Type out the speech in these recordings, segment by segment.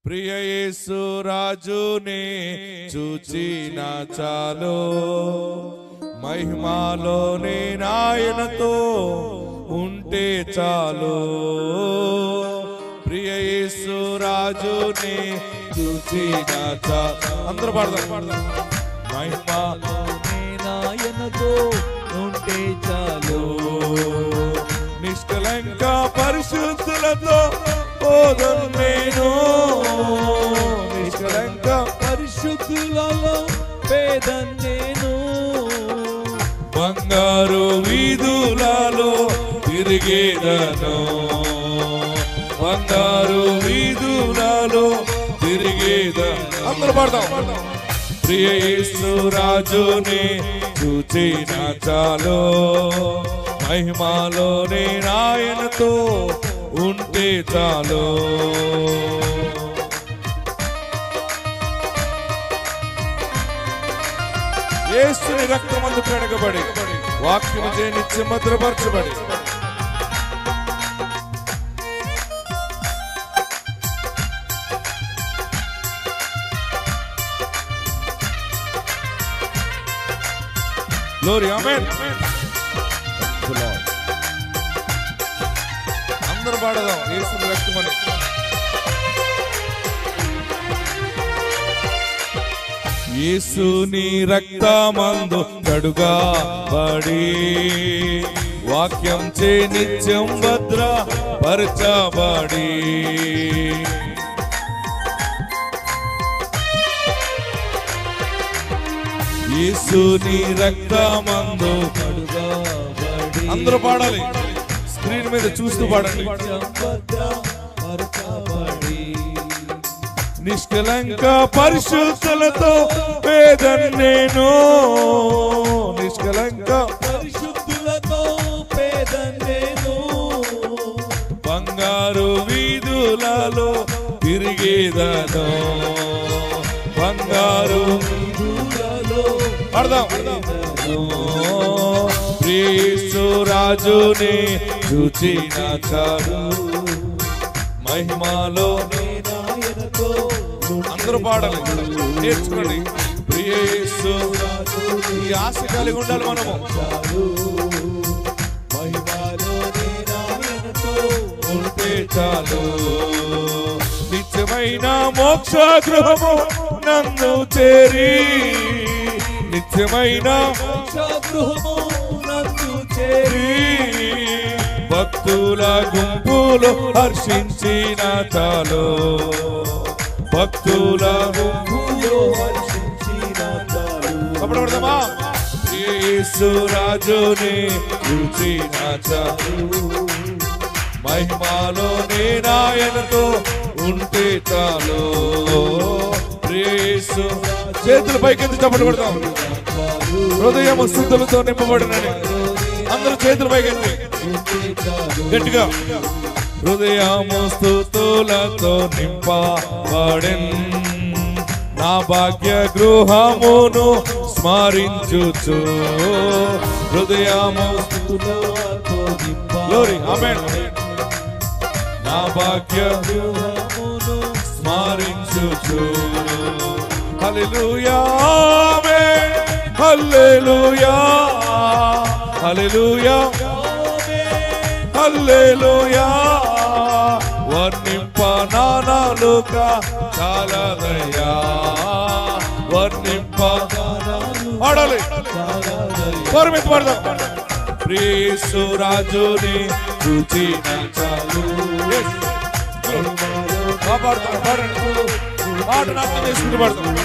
ప్రియ యేసు రాజుని చూచిన చాలు, మహిమలోని నాయనతో ఉంటే చాలు. ప్రియ యేసు రాజుని చూచిన చాలు. అందరూ పాడదాం. మహిమలోని నాయనతో ఉంటే చాలు, నిష్కలంక పరిశుద్ధులతో పోదను నేను. నిష్కలంక పరిశుద్ధులలో పేదను నేను. బంగారు వీధులలో తిరిగేదను, బంగారు వీధులలో తిరిగేదను. అందరూ పాడదాం. ప్రియ యేసు రాజుని చూచిన చాలు, మహిమలోని నాయనతో ఉంటే చాలు. యేసుని రక్తమందు కడగబడి వాక్యము చే నిత్యం భద్రపరచబడి గ్లోరీ ఆమేన్. అందరూ పాడదాం యేసుని రక్తమని. యేసుని రక్తమందు కడుగబడి వాక్యం చే నిత్యం భద్రపరచబడి, యేసుని రక్తమందు కడుగబడి. అందరూ పాడాలి, స్క్రీన్ మీద చూస్తూ పాడండి. నిష్కలంక పరిశుద్ధులతో పేదను నేను. నిష్కలంక పరిశుద్ధులతో పేదను నేను. బంగారు వీధులలో తిరిగేదను, బంగారు వీధులలో పాడదాం. ప్రియ యేసు రాజుని చూచిన చాలు, మహిమలోని నాయనతో. అందరూ పాడాలి, నేర్చుకోండి. ప్రియ యేసు ఈ ఆశ కలిగి ఉండాలి మనము. మహిమలోని నాయనతో ఉంటే చాలు, నిత్యమైన మోక్ష గృహము నన్ను చేరి, నిత్యమైన గృహము నన్ను చేరి. భక్తుల గుంపులు హర్షించిన చాలు, భక్తుల గుంపులో హర్షించిన చాలు. అప్పుడు పడదామా. యేసు రాజుని చూచిన చాలు, మహిమలోని నాయనతో ఉంటే చాలు. యేసు చేతుల పైకెత్తి చప్పట్లు కొడతాం. హృదయము స్తుతులతో నింపబడినని అందరూ చేతుల పైకెత్తి గట్టిగా. హృదయము స్తుతులతో నింపబడెన్, నా భాగ్య గృహమును స్మరించుచు. హృదయము స్తుతులతో గ్లోరీ ఆమేన్. నా భాగ్య గృహమును స్మరించుచు. హల్లెలూయా ఆమేన్, హల్లెలూయా హల్లెలూయా హల్లెలూయా. వర్ణింప నానాలుక చాలదయ్యా, వర్ణింప పాడాలి, స్వరమెత్తి పాడదాం. ప్రియ యేసు రాజుని చూచిన చాలు. పాటను అర్థం చేసుకుంటూ పాడతాం.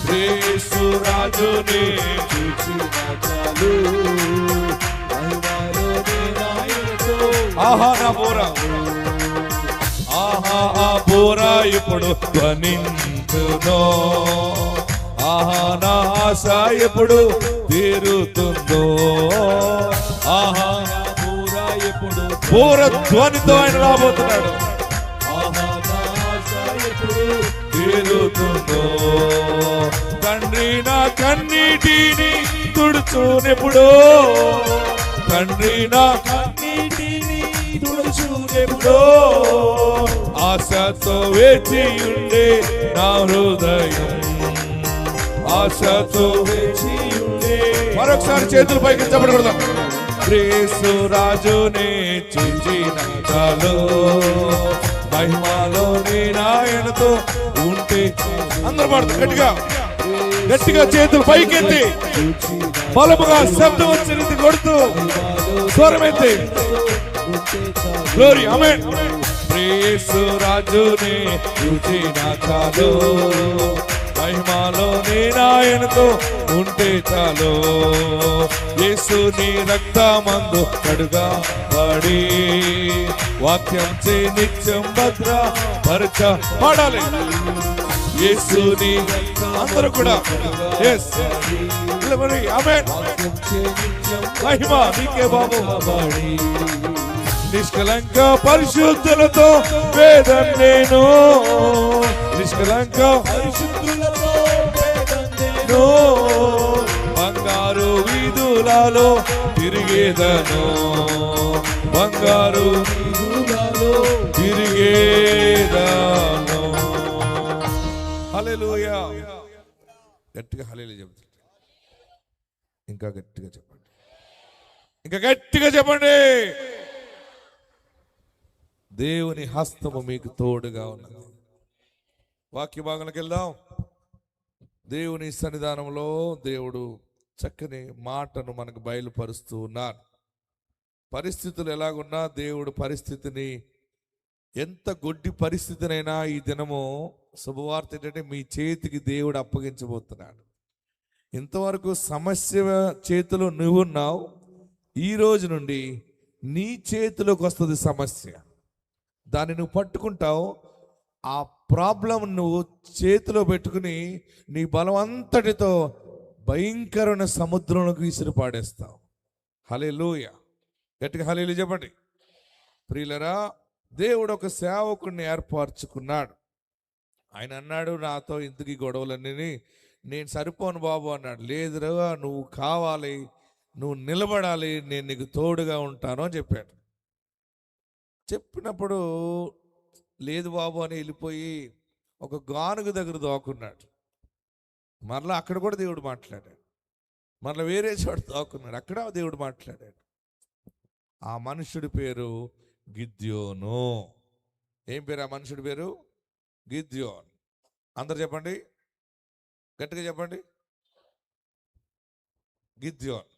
ప్రియ యేసు రాజుని చూచిన చాలు, ఆహా నా బోరా, ఆహా ఆ బోరా ఇప్పుడు ధ్వనించునో, ఆహా నా ఆశ ఎప్పుడు తీరుతుందో. ఆహా బోరా ఎప్పుడు బోర ధ్వనితో ఆయన రాబోతున్నాడు. ఆహా నా ఆశ ఎప్పుడు తీరుతుందో. తండ్రి నా కన్నీటిని తుడుచునెప్పుడో, తండ్రి నా కన్నీటిని తుడుచునెప్పుడో. ఆశతో వేచి ఉండే నా హృదయం, ఆశతో వేచి ఉండే. మరొకసారి చేతులు పైకి చెప్పకూడదు. యేసు రాజునే చూచిన చాలు, మహిమలో నాయనతో ఉంటే. అందరూ పాడుతారు గట్టిగా, గట్టిగా చేతులు పైకెత్తి బలముగా శబ్దం వచ్చి కొడుతూ స్వరమెత్తి గ్లోరీ ఆమేన్. యేసు రాజునే చూచిన చాలు, మహిమలో నాయనతో ఉంటే చాలు. యేసుని రక్తమందు కడుగబడి వాక్యం చే నిత్యం భద్ర పరచ. పాడాలి యేసుని. అందరూ కూడా ఆమేన్. మహిమ నీకే బాబు. నిష్కలంక పరిశుద్ధులతో వేదం నేను, నిష్కలంక పరిశుద్ధులతో వేదం నేను. బంగారు వీధులలో తిరిగేదను, బంగారు వీధులలో తిరిగేదను. హల్లెలూయా. గట్టిగా హల్లెలూయా చెప్తారు. ఇంకా గట్టిగా చెప్పండి, ఇంకా గట్టిగా చెప్పండి. దేవుని హస్తము మీకు తోడుగా ఉన్నది. వాక్య భాగంలోకి వెళ్దాం. దేవుని సన్నిధానంలో దేవుడు చక్కని మాటను మనకు బయలుపరుస్తూ ఉన్నారు. పరిస్థితులు ఎలాగున్నా దేవుడు పరిస్థితిని, ఎంత గొడ్డి పరిస్థితినైనా ఈ దినము శుభవార్త ఏంటంటే మీ చేతికి దేవుడు అప్పగించబోతున్నాడు. ఇంతవరకు సమస్య చేతిలో నువ్వున్నావు, ఈ రోజు నుండి నీ చేతిలోకి వస్తుంది సమస్య. దాన్ని నువ్వు పట్టుకుంటావు, ఆ ప్రాబ్లం నువ్వు చేతిలో పెట్టుకుని నీ బలం అంతటితో భయంకరమైన సముద్రంలోకి విసిరి పాడేస్తావు. హల్లెలూయా. గట్టిగా హల్లెలూయా చెప్పండి. ప్రియులరా, దేవుడు ఒక సేవకుడిని ఏర్పరచుకున్నాడు. ఆయన అన్నాడు, నాతో ఇంతకీ గొడవలన్నీ నేను సరిపోను బాబు అన్నాడు. లేదురా, నువ్వు కావాలి, నువ్వు నిలబడాలి, నేను నీకు తోడుగా ఉంటాను అని చెప్పాడు. చెప్పినప్పుడు లేదు బాబు అని వెళ్ళిపోయి ఒక గానుగ దగ్గర దాక్కున్నాడు. మరలా అక్కడ కూడా దేవుడు మాట్లాడాడు. మరలా వేరే చోట దాక్కున్నాడు, అక్కడ దేవుడు మాట్లాడాడు. ఆ మనుషుడి పేరు గిద్యోను. ఏం పేరు ఆ మనుషుడి పేరు? గిద్యోన్. అందరు చెప్పండి, గట్టిగా చెప్పండి. గిద్యోన్.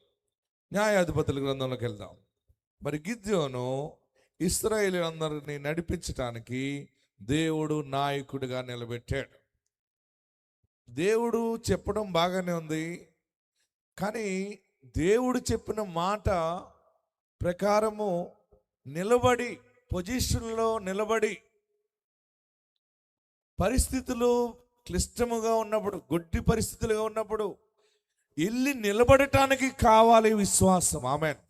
న్యాయాధిపతుల గ్రంథంలోకి వెళ్దాం. మరి గిద్యోను ఇశ్రాయేలీయులందరినీ నడిపించటానికి దేవుడు నాయకుడిగా నిలబెట్టాడు. దేవుడు చెప్పడం బాగానే ఉంది, కానీ దేవుడు చెప్పిన మాట ప్రకారము నిలబడి, పొజిషన్లో నిలబడి, పరిస్థితులు క్లిష్టముగా ఉన్నప్పుడు, గొడ్డి పరిస్థితులుగా ఉన్నప్పుడు వెళ్ళి నిలబడటానికి కావాలి విశ్వాసం. ఆమేన్.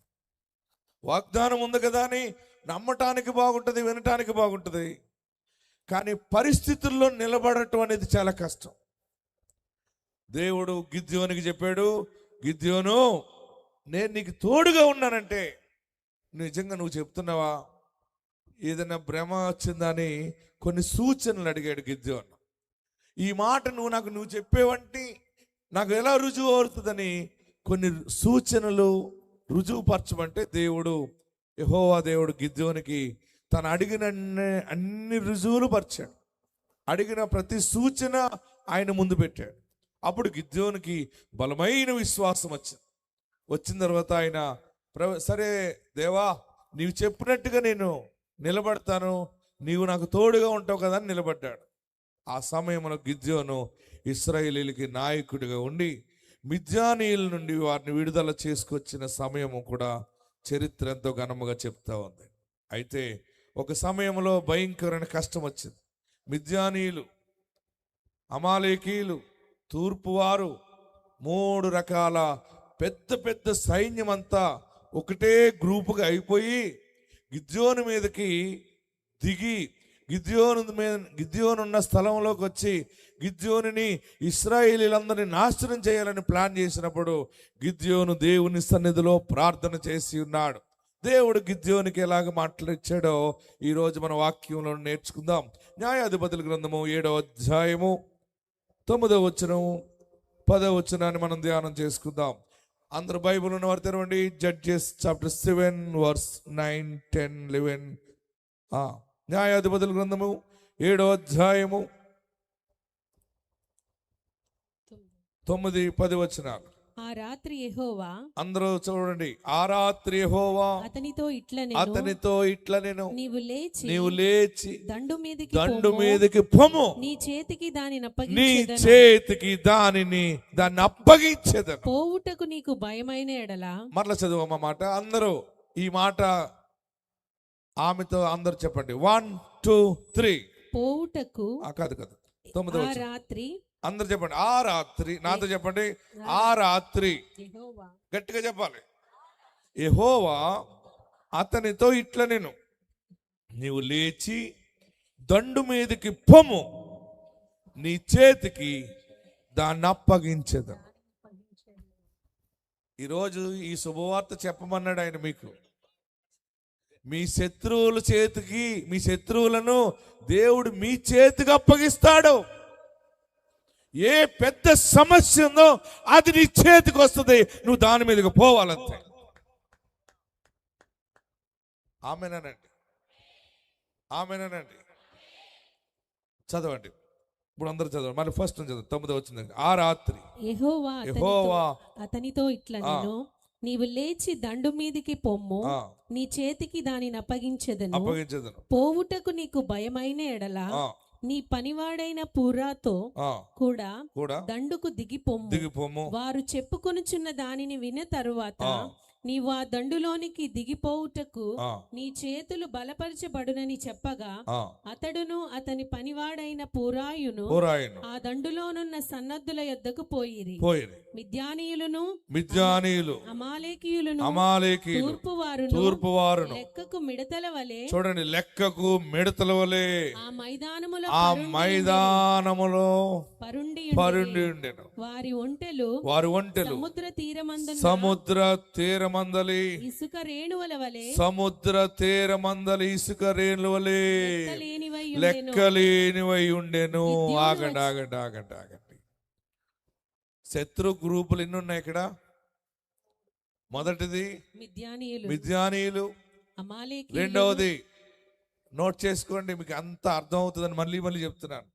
వాగ్దానం ఉంది కదా అని నమ్మటానికి బాగుంటుంది, వినటానికి బాగుంటుంది, కానీ పరిస్థితుల్లో నిలబడటం అనేది చాలా కష్టం. దేవుడు గిద్యోనికి చెప్పాడు, గిద్యోను నేను నీకు తోడుగా ఉన్నానంటే నిజంగా నువ్వు చెప్తున్నావా? ఏదైనా భ్రమ వచ్చిందని కొన్ని సూచనలు అడిగాడు గిద్యోను. ఈ మాట నువ్వు చెప్పేవంటి నాకు ఎలా రుజువు అవుతుందని కొన్ని సూచనలు రుజువుపరచమంటే దేవుడు, యెహోవా దేవుడు గిద్యోనికి తను అడిగిన అన్ని రుజువులు పరిచాడు. అడిగిన ప్రతి సూచన ఆయన ముందు పెట్టాడు. అప్పుడు గిద్యోనికి బలమైన విశ్వాసం వచ్చిన తర్వాత ఆయన సరే దేవా, నీవు చెప్పినట్టుగా నేను నిలబడతాను, నీవు నాకు తోడుగా ఉంటావు కదా అని నిలబడ్డాడు. ఆ సమయంలో గిద్యోను ఇశ్రాయేలీయులకి నాయకుడిగా ఉండి మిద్యానీయుల నుండి వారిని విడుదల చేసుకొచ్చిన సమయము కూడా చరిత్ర ఎంతో ఘనముగా చెప్తా ఉంది. అయితే ఒక సమయంలో భయంకరమైన కష్టం వచ్చింది. మిద్యానీయులు, అమాలేకీయులు, తూర్పువారు, 3 రకాల పెద్ద పెద్ద సైన్యం అంతా ఒకటే గ్రూపుగా అయిపోయి గిద్యోను మీదకి దిగి గిద్యోను ఉన్న స్థలంలోకి వచ్చి గిద్యోనుని ఇశ్రాయేలీలందరినీ నాశనం చేయాలని ప్లాన్ చేసినప్పుడు గిద్యోను దేవుని సన్నిధిలో ప్రార్థన చేసి ఉన్నాడు. దేవుడు గిద్యోనికి ఎలాగ మాట్లాడిచ్చాడో ఈరోజు మన వాక్యంలో నేర్చుకుందాం. న్యాయాధిపతుల గ్రంథము 7వ అధ్యాయము 9వ వచనం 10వ వచనాన్ని మనం ధ్యానం చేసుకుందాం. అందరూ బైబిల్ ఉన్న వారు తెరవండి. Judges chapter 7 verse 9, 10, 11. న్యాయాధిపతుల గ్రంథము 7వ అధ్యాయము 9, 10 వచనాలు. ఆ రాత్రి యెహోవా, అందరూ చూడండి, ఆ రాత్రి యెహోవా అతనితో ఇట్లా నేను నీవు లేచి దండు మీదకి పొమ్ము, నీ చేతికి దానిని అప్పగించేదను. పోవుటకు నీకు భయమైన ఎడల. మరలా చదువమ్మ మాట. అందరూ ఈ మాట ఆమెతో అందరూ చెప్పండి. 1, 2, 3. పోవుటకు కాదు 9వ వచనం. రాత్రి అందరు చెప్పండి. ఆ రాత్రి, నాతో చెప్పండి. ఆ రాత్రి గట్టిగా చెప్పాలి. యెహోవా అతనితో ఇట్లా నీవు లేచి దండు మీదకి పొమ్ము, నీ చేతికి దాన్ని అప్పగించేదా. ఈరోజు ఈ శుభవార్త చెప్పమన్నాడు ఆయన మీకు. మీ శత్రువులను దేవుడు మీ చేతికి అప్పగిస్తాడు. ఏ పెద్ద సమస్య ఉందో అది నీ చేతికి వస్తుంది, నువ్వు దాని మీదకి పోవాలంతే. ఆమెనండి. చదవండి ఇప్పుడు, అందరూ చదవండి. మళ్ళీ ఫస్ట్ చదవండి. 9వ వచ్చింది. ఆ రాత్రి యెహోవా అతనితో ఇట్లా నీవు లేచి దండు మీదికి పొమ్ము, నీ చేతికి దానిని అప్పగించెదను. పోవుటకు నీకు భయమైన ఎడల నీ పనివాడైన పూరాతో కూడా దండుకు దిగిపొమ్ము. వారు చెప్పుకొనుచున్న దానిని విన్న తరువాత నీవు ఆ దండులోనికి దిగిపోవుటకు నీ చేతులు బలపరచబడునని చెప్పగా అతడును అతని పనివాడైన పూరాయును ఆ దండులోనున్న సన్నద్ధుల యొద్దకు పోయిరి. మిద్యానీయులను అమాలేకీయులను తూర్పువారును లెక్కకు మిడతల వలె, చూడండి, లెక్కకు మిడతల వలె ఆ మైదానములో పరుండి ఉండెను. వారి ఒంటెలు సముద్ర తీరమందలి ఇసుక రేణువుల వలె లెక్కలేనివై ఉండెను. ఆగండి. శత్రు గ్రూపులు ఎన్ని ఉన్నాయి ఇక్కడ? మొదటిది మిద్యానీయులు, రెండవది నోట్ చేసుకోండి, మీకు అంత అర్థం అవుతుందని మళ్ళీ చెప్తున్నాను.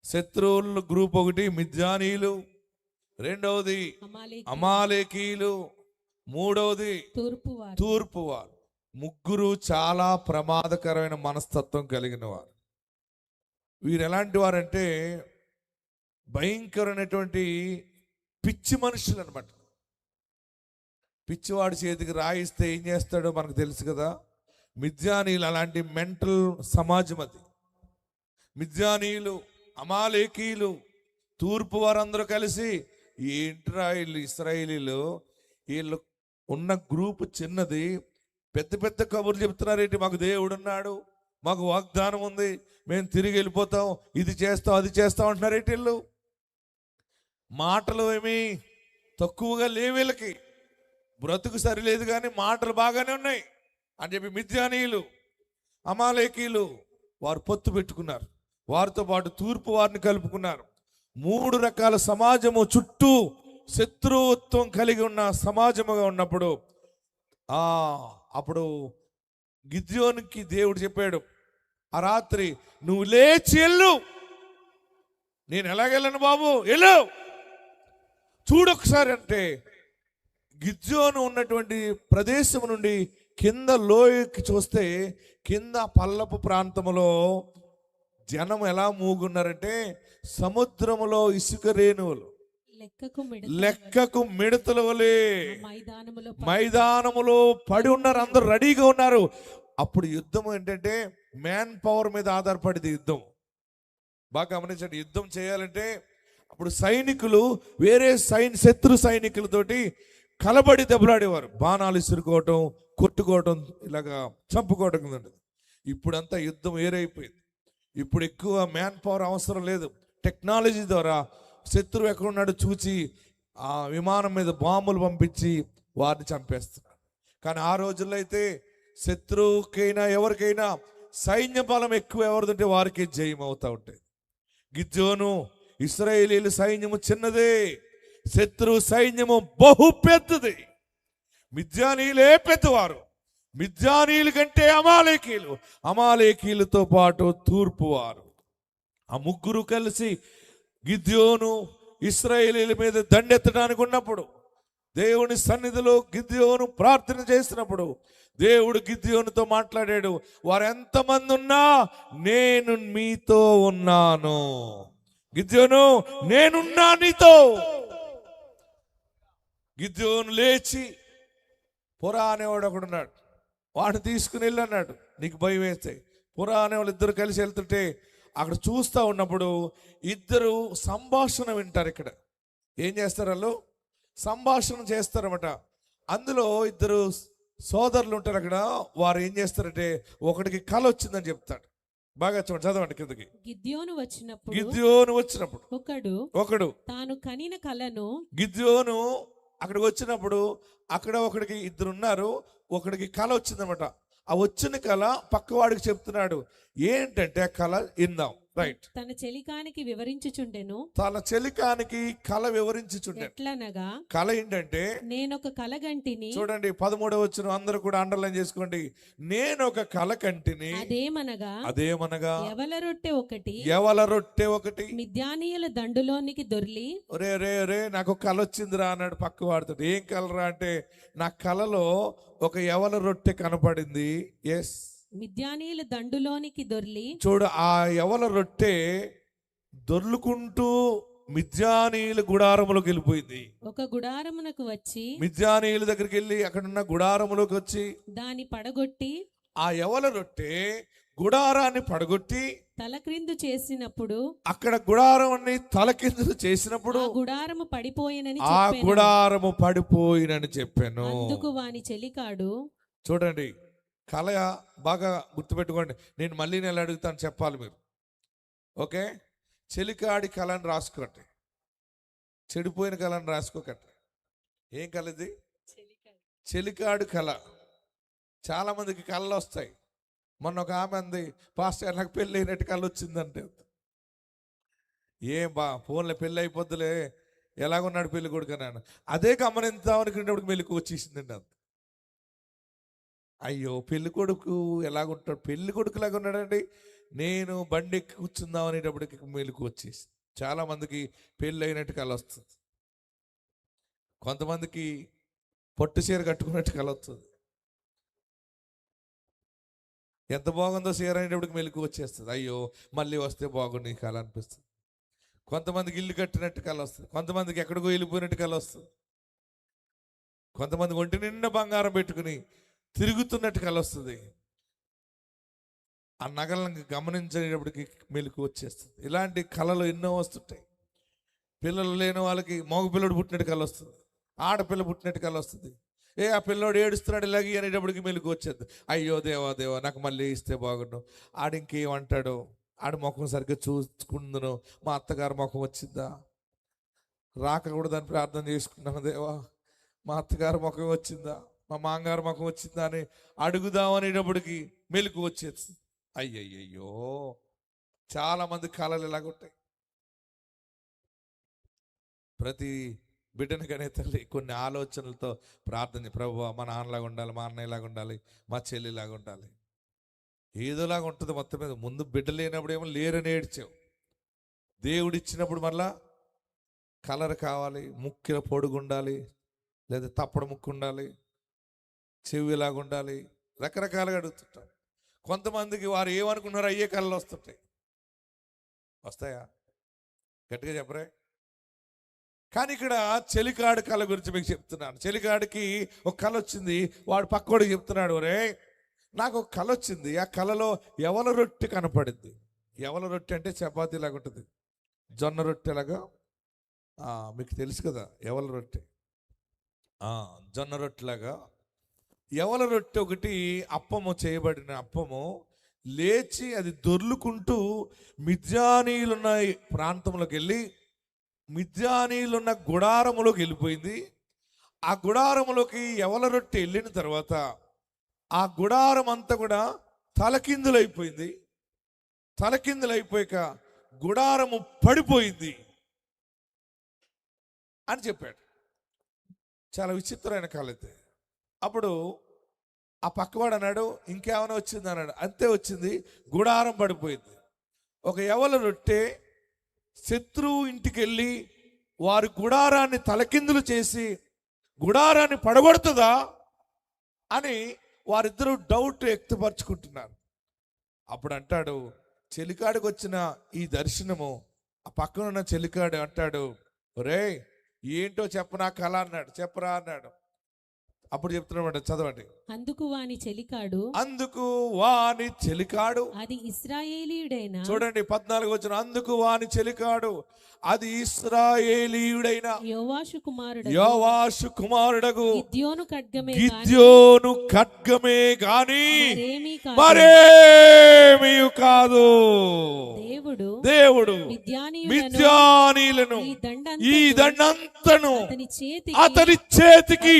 శత్రువుల గ్రూప్ ఒకటి మిద్యానీయులు, రెండవది అమాలేకీయులు, మూడవది తూర్పువారు. ముగ్గురు చాలా ప్రమాదకరమైన మనస్తత్వం కలిగిన వారు. వీరు ఎలాంటి వారంటే భయంకరమైనటువంటి పిచ్చి మనుషులు అనమాట. పిచ్చివాడి చేతికి రాయిస్తే ఏం చేస్తాడో మనకు తెలుసు కదా. మిద్యానీయులు అలాంటి మెంటల్ సమాజం అది. మిద్యానీయులు, అమాలేకీయులు, తూర్పు వారందరూ కలిసి ఏంట్రా వీళ్ళు ఇశ్రాయేలీలు, వీళ్ళు ఉన్న గ్రూప్ చిన్నది, పెద్ద కబుర్లు చెప్తున్నారేంటి, మాకు దేవుడు ఉన్నాడు, మాకు వాగ్దానం ఉంది, మేము తిరిగి వెళ్ళిపోతాం, ఇది చేస్తాం అది చేస్తాం అంటున్నారేంటి. వీళ్ళు మాటలు ఏమీ తక్కువగా లేవు, వీళ్ళకి బ్రతుకు సరిలేదు కానీ మాటలు బాగానే ఉన్నాయి అని చెప్పి మిద్యానీయులు, అమాలేకీయులు వారు పొత్తు పెట్టుకున్నారు. వారితో పాటు తూర్పు వారిని కలుపుకున్నారు. 3 రకాల సమాజము చుట్టూ శత్రుత్వం కలిగి ఉన్న సమాజముగా ఉన్నప్పుడు అప్పుడు గిద్యోనికి దేవుడు చెప్పాడు, ఆ రాత్రి నువ్వు లేచి వెళ్ళు. నేను ఎలాగెళ్ళను బాబు, వెళ్ళు చూడొకసారి అంటే గిద్యోను ఉన్నటువంటి ప్రదేశం నుండి కింద లోయకి చూస్తే కింద పల్లపు ప్రాంతంలో జనం ఎలా మూగున్నారంటే సముద్రములో ఇసుక రేణువులు, లెక్కకు మిడతల వలె మైదానములో పడి ఉన్నారు. అందరూ రెడీగా ఉన్నారు. అప్పుడు యుద్ధం ఏంటంటే మ్యాన్ పవర్ మీద ఆధారపడింది యుద్ధం. బాగా గమనించండి, యుద్ధం చేయాలంటే అప్పుడు సైనికులు వేరే శత్రు సైనికులతోటి కలబడి దెబ్బలాడేవారు. బాణాలు ఇసురుకోవటం, కొట్టుకోవటం, ఇలాగా చంపుకోవటం ఉండేది. ఇప్పుడంతా యుద్ధం వేరైపోయింది. ఇప్పుడు ఎక్కువ మ్యాన్ పవర్ అవసరం లేదు. టెక్నాలజీ ద్వారా శత్రువు ఎక్కడున్నాడో చూసి ఆ విమానం మీద బాంబులు పంపించి వారిని చంపేస్తున్నారు. కానీ ఆ రోజుల్లో అయితే శత్రువుకైనా ఎవరికైనా సైన్య బలం ఎక్కువ ఎవరిదంటే వారికి జయం అవుతా ఉంటాయి. గిద్యోను ఇశ్రాయేలీయుల సైన్యము చిన్నదే, శత్రు సైన్యము బహు పెద్దది. మిద్యానీయులే పెద్దవారు, మిద్యానీయుల కంటే అమాలేకీయులు, అమాలేకీయులతో పాటు తూర్పు వారు. ఆ ముగ్గురు కలిసి గిద్యోను ఇశ్రాయేలీయుల మీద దండెత్తడానికి ఉన్నప్పుడు, దేవుని సన్నిధిలో గిద్యోను ప్రార్థన చేసినప్పుడు దేవుడు గిద్యోనుతో మాట్లాడాడు. వారు ఎంతమంది ఉన్నా నేను మీతో ఉన్నాను. గిద్యోను, నేనున్నా నీతో. గిద్యోను లేచి పురా అనేవాడు ఒకడు ఉన్నాడు, వాడిని తీసుకుని వెళ్ళన్నాడు. నీకు భయం వేస్తే పురా అనేవాళ్ళు ఇద్దరు కలిసి వెళ్తుంటే అక్కడ చూస్తూ ఉన్నప్పుడు ఇద్దరు సంభాషణ వింటారు. ఇక్కడ ఏం చేస్తారు? వాళ్ళు సంభాషణ చేస్తారన్నమాట. అందులో ఇద్దరు సోదరులు ఉంటారు. అక్కడ వారు ఏం చేస్తారంటే ఒకడికి కల వచ్చిందని చెప్తాడు. బాగా చూడండి, చదవండి కిందకి. గిద్యోను వచ్చినప్పుడు ఒకడు తాను కనిన కలను, గిద్యోను అక్కడికి వచ్చినప్పుడు అక్కడ ఒకడికి ఇద్దరు ఉన్నారు, ఒకడికి కళ వచ్చిందనమాట. ఆ వచ్చిన కళ పక్కవాడికి చెప్తున్నాడు. ఏంటంటే ఆ కళ ఇందాం. రైట్. తన చెలికానికి వివరించుచుండెను. తన చెలికానికి కళ వివరించుచుండెను. ఎట్లనగా కళ ఏంటంటే, నేనొక కలగంటిని. చూడండి 13వ వచనం అందరూ కూడా అండర్లైన్ చేసుకోండి. నేను ఒక కళ కంటిని. అదేమనగా యవల రొట్టె ఒకటి మిద్యానీయుల దండులోనికి దొర్లి. రే నాకు కళ వచ్చిందిరా అన్నాడు పక్క వాడుతాడు. ఏం కలరా అంటే, నా కళలో ఒక యవల రొట్టె కనపడింది. ఎస్, మిద్యానీయుల దండులోనికి దొర్లి. చూడు, ఆ యవల రొట్టె దొర్లుకుంటూ మిద్యానీయుల గుడారములోకి వెళ్ళిపోయింది. ఒక గుడారమునకు వచ్చి, మిద్యానీయుల దగ్గరికి వెళ్ళి అక్కడున్న గుడారములోకి వచ్చి దాన్ని పడగొట్టి, ఆ యవల రొట్టె గుడారాన్ని పడగొట్టి తలక్రిందు చేసినప్పుడు, అక్కడ గుడారాన్ని తలకిందులు చేసినప్పుడు గుడారము పడిపోయినని చెప్పాను. అందుకు వాని చెలికాడు. చూడండి, కళ బాగా గుర్తుపెట్టుకోండి. నేను మళ్ళీ నెల అడుగుతాను, చెప్పాలి మీరు. ఓకే, చెలికాడి కళని రాసుకోండి, చెడిపోయిన కళని రాసుకోకండి. ఏం కళ ఇది? చెలికాడు కళ. చాలా మందికి కళలు వస్తాయి. మొన్న ఒక ఆమె అంది, పాస్టర్ నాకు పెళ్ళి అయినట్టు కళ వచ్చిందంటే. ఫోన్లో పెళ్ళి అయిపోద్దులే, ఎలాగున్నాడు పెళ్ళి కొడుకు అన్నాను. అదే గమనిద్దాం అనుకునేటప్పుడు మెలకు వచ్చేసిందండి. అంత అయ్యో, పెళ్లి కొడుకు ఎలాగుంటాడు? పెళ్లి కొడుకు లాగా ఉన్నాడండి. నేను బండి ఎక్కి కూర్చుందాం అనేటప్పటికి మెలకు వచ్చేసి. చాలా మందికి పెళ్ళి అయినట్టు కళ వస్తుంది. కొంతమందికి పట్టు చీర కట్టుకున్నట్టు కళ వస్తుంది. ఎంత బాగుందో చీర అనేటప్పటికి మెలకు వచ్చేస్తుంది. అయ్యో, మళ్ళీ వస్తే బాగుంది ఈ కళ అనిపిస్తుంది. కొంతమందికి ఇల్లు కట్టినట్టు కళ వస్తుంది. కొంతమందికి ఎక్కడికో వెళ్ళిపోయినట్టు కళ వస్తుంది. కొంతమంది ఒంటి నిండా బంగారం పెట్టుకుని తిరుగుతున్నట్టు కళ వస్తుంది. ఆ నగలను గమనించేటప్పటికి మెలకు వచ్చేస్తుంది. ఇలాంటి కళలు ఎన్నో వస్తుంటాయి. పిల్లలు లేని వాళ్ళకి మగ పిల్లడు పుట్టినట్టు కళ వస్తుంది, ఆడపిల్ల పుట్టినట్టు కళ వస్తుంది. ఆ పిల్లోడు ఏడుస్తున్నాడు ఇలాగే అనేటప్పటికి మెలకు వచ్చేది. అయ్యో దేవా నాకు మళ్ళీ ఇస్తే బాగుండు. ఆడు ఇంకేమంటాడో, ఆడి ముఖం సరిగ్గా చూసుకుందును, మా అత్తగారు ముఖం వచ్చిందా, రాకూడదని ప్రార్థన చేసుకున్నాను. దేవా, మా అత్తగారు ముఖం వచ్చిందా, మా మాంగారు ముఖం వచ్చిందా అని అడుగుదాం అనేటప్పటికి మెలకు వచ్చేది. అయ్యయ్యో, చాలా మంది కళలు ఇలాగుంటాయి. ప్రతి బిడ్డను కనే తల్లి కొన్ని ఆలోచనలతో ప్రార్థన, ప్రభువా మా నాన్నలాగా ఉండాలి, మా అన్నయ్యలాగా ఉండాలి, మా చెల్లిలాగా ఉండాలి, ఏదోలాగా ఉంటుంది. మొత్తం మీద ముందు బిడ్డ లేనప్పుడు ఏమో లేరని ఏడ్చావు. దేవుడు ఇచ్చినప్పుడు మళ్ళా కలర్ కావాలి, ముక్కిన పొడుగు ఉండాలి, లేదా తప్పడు ముక్కు ఉండాలి, చెవిలాగా ఉండాలి, రకరకాలుగా అడుగుతుంటాం. కొంతమందికి వారు ఏమనుకున్నారో అయ్యే కళలు వస్తుంటాయి. వస్తాయా? గట్టిగా చెప్పరే. కానీ ఇక్కడ చెలికాడు కళ గురించి మీకు చెప్తున్నాను. చెలికాడికి ఒక కళ వచ్చింది. వాడు పక్కోడికి చెప్తున్నాడు, ఒరే నాకు ఒక కళ వచ్చింది, ఆ కళలో యవల రొట్టె కనపడింది. యవల రొట్టె అంటే చపాతీ లాగా ఉంటుంది, జొన్న రొట్టెలాగా. మీకు తెలుసు కదా యవల రొట్టె, జొన్న రొట్టెలాగా. యవల రొట్టె ఒకటి అప్పము, చేయబడిన అప్పము లేచి అది దొర్లుకుంటూ మిద్యానీయులున్న ప్రాంతంలోకి వెళ్ళి మిద్యానీయులున్న గుడారములోకి వెళ్ళిపోయింది. ఆ గుడారములోకి ఎవల రొట్టె వెళ్ళిన తర్వాత ఆ గుడారం అంతా కూడా తలకిందులైపోయింది. తలకిందులైపోయాక గుడారము పడిపోయింది అని చెప్పాడు. చాలా విచిత్రమైన కాలైతే. అప్పుడు ఆ పక్కవాడు అన్నాడు, ఇంకేమైనా వచ్చింది అన్నాడు. అంతే వచ్చింది, గుడారం పడిపోయింది. ఒక ఎవల రొట్టె శత్రువు ఇంటికి వెళ్ళి వారి గుడారాన్ని తలకిందులు చేసి గుడారాన్ని పడగొడుతుందా అని వారిద్దరూ డౌట్ వ్యక్తపరుచుకుంటున్నారు. అప్పుడు అంటాడు, చెలికాడికి వచ్చిన ఈ దర్శనము, ఆ పక్కన ఉన్న చెలికాడు అంటాడు, ఒరే ఏంటో చెప్పనా కళ అన్నాడు. చెప్పరా అన్నాడు. అప్పుడు చెప్తున్నాడు, చదవండి. అందుకు వాని చెలికాడు అది ఇశ్రాయేలీయుడైన, చూడండి 14 వచ్చిన, అందుకు వాని చెలికాడు అది ఇశ్రాయేలీయుడైన యోవాషు కుమారుడగు గిద్యోను ఖడ్గమే గాని మరేమీ కాదు. దేవుడు మిద్యానీయులను ఈ దండంతను అతని చేతికి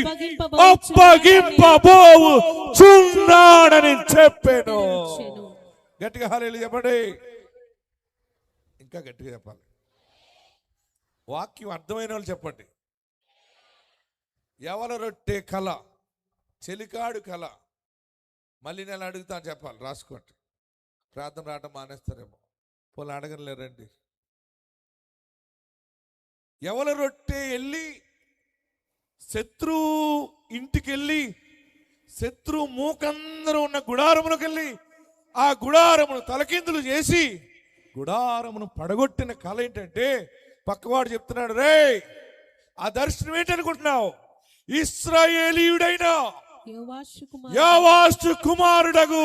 అప్పగింపబోవు చున్నాడని చెప్పాను. గట్టిగా హల్లెలూయా చెప్పండి. ఇంకా గట్టిగా చెప్పాలి. వాక్యం అర్థమైన వాళ్ళు చెప్పండి. ఎవల రొట్టె కళ, చెలికాడు కళ. మళ్ళీ నేను అడుగుతాను, చెప్పాలి, రాసుకోండి. ప్రార్థన రావడం మానేస్తారేమో, పోలు అడగలేరండి. ఎవల రొట్టె వెళ్ళి శత్రు ఇంటికి వెళ్ళి శత్రు మూకందరూ ఉన్న గుడారములకు వెళ్ళి ఆ గుడారమును తలకిందులు చేసి గుడారమును పడగొట్టిన కళ ఏంటంటే, పక్కవాడు చెప్తున్నాడు, రే ఆ దర్శనం ఏంటనుకుంటున్నావు? ఇశ్రాయేలీయుడైన యోవాషు కుమారుడగు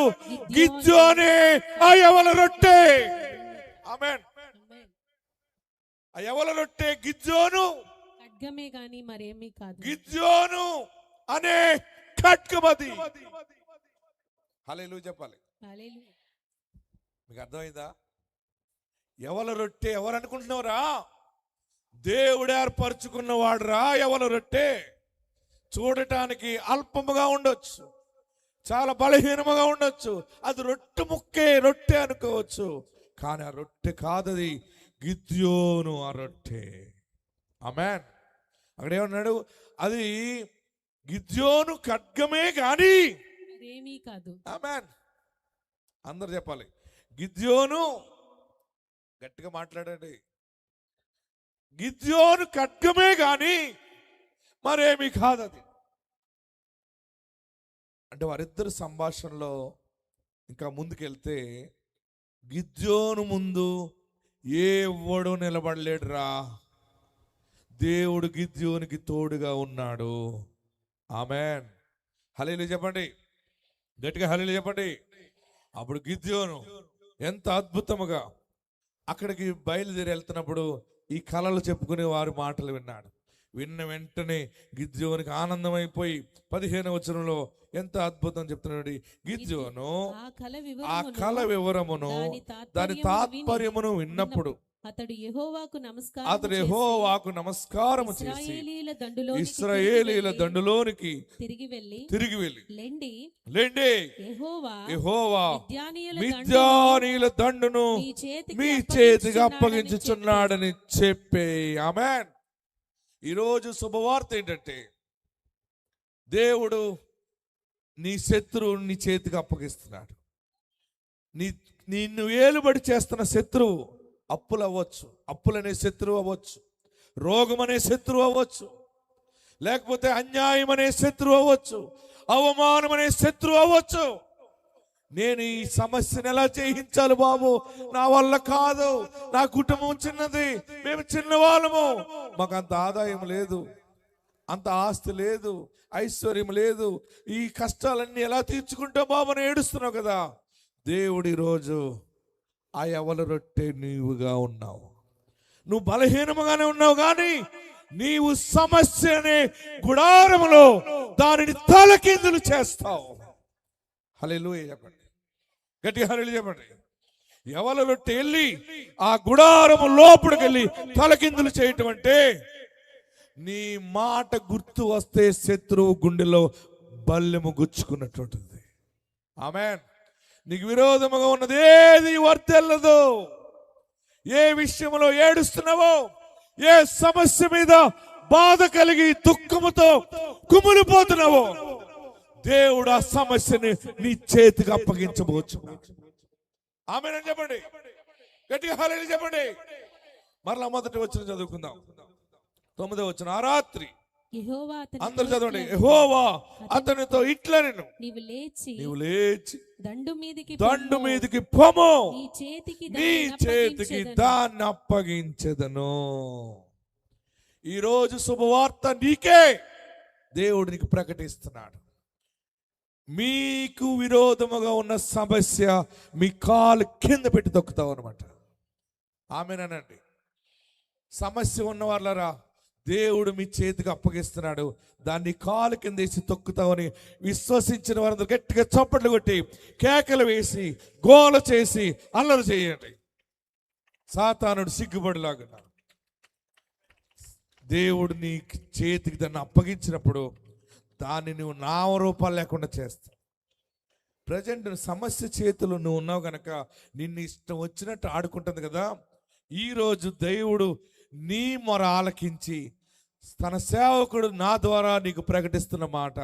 గిద్యోనే ఆ ఎవల రొట్టె. ఆమేన్. ఆ ఎవల రొట్టె గిద్యోను ఖడ్గమే గాని మరేమీ కాదు. గిద్యోను అనే ఖడ్గమది. హల్లెలూయా చెప్పాలి. మీకు అర్థమైందా? ఎవల రొట్టె ఎవరు అనుకుంటున్నావురా? దేవుడు ఏర్పరచుకున్నవాడు రా ఎవల రొట్టె. చూడటానికి అల్పముగా ఉండొచ్చు, చాలా బలహీనముగా ఉండొచ్చు, అది రొట్టె ముక్కే రొట్టె అనుకోవచ్చు, కానీ ఆ రొట్టె కాదది, గిద్యోను ఆ రొట్టె. ఆమేన్. అక్కడేమన్నాడు? అది గిద్యోను ఖడ్గమే కానీ మరేమీ కాదు. ఆమేన్. అందరు చెప్పాలి, గిద్యోను. గట్టిగా మాట్లాడండి. గిద్యోను ఖడ్గమే గాని మరేమీ కాదది. అంటే వారిద్దరు సంభాషణలో ఇంకా ముందుకెళ్తే, గిద్యోను ముందు ఎవడు నిలబడలేడురా, దేవుడు గిద్యోనికి తోడుగా ఉన్నాడు. ఆమేన్. హల్లెలూయా చెప్పండి. గట్టిగా హల్లెలూయా చెప్పండి. అప్పుడు గిద్యోను ఎంత అద్భుతముగా అక్కడికి బయలుదేరి వెళ్తున్నప్పుడు ఈ కళలు చెప్పుకునే వారి మాటలు విన్నాడు. విన్న వెంటనే గిద్యోనికి ఆనందమైపోయి 15వ వచనంలో ఎంత అద్భుతం చెప్తున్నాడు. గిద్యోను ఆ కళ వివరమును దాని తాత్పర్యమును విన్నప్పుడు అతడు యెహోవాకు నమస్కారము చేసి ఇశ్రాయేలీయుల దండులోనికి తిరిగి వెళ్ళి లెండి యెహోవా మిద్యానీయుల దండును మీ చేతికి అప్పగించుచున్నాడని చెప్పే. ఆమేన్. ఈరోజు శుభవార్త ఏంటంటే, దేవుడు నీ శత్రువుని నీ చేతికి అప్పగిస్తున్నాడు. నిన్ను ఏలుబడి చేస్తున్న శత్రువు అప్పులు అవ్వచ్చు, అప్పులనే శత్రువు అవ్వచ్చు, రోగం అనే శత్రువు అవ్వచ్చు, లేకపోతే అన్యాయం అనే శత్రువు అవ్వచ్చు, అవమానం అనే శత్రువు అవ్వచ్చు. నేను ఈ సమస్యను ఎలా జయించాలి బాబు? నా వల్ల కాదు, నా కుటుంబం చిన్నది, మేము చిన్నవాళ్ళము, మాకు అంత ఆదాయం లేదు, అంత ఆస్తి లేదు, ఐశ్వర్యం లేదు, ఈ కష్టాలన్నీ ఎలా తీర్చుకుంటావు బాబు అని ఏడుస్తున్నావు కదా. దేవుడు ఈరోజు ఆ ఎవల రొట్టె నీవుగా ఉన్నావు. నువ్వు బలహీనముగానే ఉన్నావు, కానీ నీవు సమస్య అనే గుడారములో దానిని తలకిందులు చేస్తావు. హల్లెలూయా చెప్పండి. గట్టిగా హల్లెలూయా చెప్పండి. ఎవల రొట్టె వెళ్ళి ఆ గుడారము లోపలికి వెళ్ళి తలకిందులు చేయటం అంటే, నీ మాట గుర్తు వస్తే శత్రువు గుండెలో బల్లెము గుచ్చుకున్నట్టుంటుంది. ఆమేన్. నీకు విరోధముగా ఉన్నది ఏది వర్తెల్లదు. ఏ విషయంలో ఏడుస్తున్నావో, ఏ సమస్య మీద బాధ కలిగి దుఃఖముతో కుమిలిపోతున్నావో, దేవుడు ఆ సమస్యని నీ చేతికి అప్పగించబోచు. ఆమేన్ అని చెప్పండి. గట్టిగా హల్లెలూయా చెప్పండి. మరలా మొదటి వచనం చదువుకుందాం. 9వ వచనం. ఆ రాత్రి యెహోవా అతనితో అందరూ చదవండి. ఇట్లా యెహోవా అతనితో ఇట్లా నేను నీవు లేచి దండు మీదికి దండు మీదికి పొమ్ము, నీ చేతికి నీ చేతికి దాన్ని అప్పగించెదను. ఈరోజు శుభవార్త నీకే దేవుడు నీకు ప్రకటిస్తున్నాడు. మీకు విరోధముగా ఉన్న సమస్య మీ కాలు కింద పెట్టి తొక్కుతావు అనమాట. ఆమేనండి. సమస్య ఉన్న వాళ్ళరా, దేవుడు మీ చేతికి అప్పగిస్తున్నాడు. దాన్ని కాలు కింద వేసి తొక్కుతామని విశ్వసించిన వారందరూ గట్టిగా చప్పట్లు కొట్టి కేకలు వేసి గోల చేసి అల్లరి చేయండి. సాతానుడు సిగ్గుపడిలాగా దేవుడు నీ చేతికి దాన్ని అప్పగించినప్పుడు దాన్ని నువ్వు నామరూపాలు లేకుండా చేస్తావు. ప్రజెంట్ సమస్య చేతులు నువ్వు ఉన్నావు కనుక నిన్ను ఇష్టం వచ్చినట్టు ఆడుకుంటుంది కదా. ఈరోజు దేవుడు నీ మొర ఆలకించి తన సేవకుడు నా ద్వారా నీకు ప్రకటిస్తున్న మాట,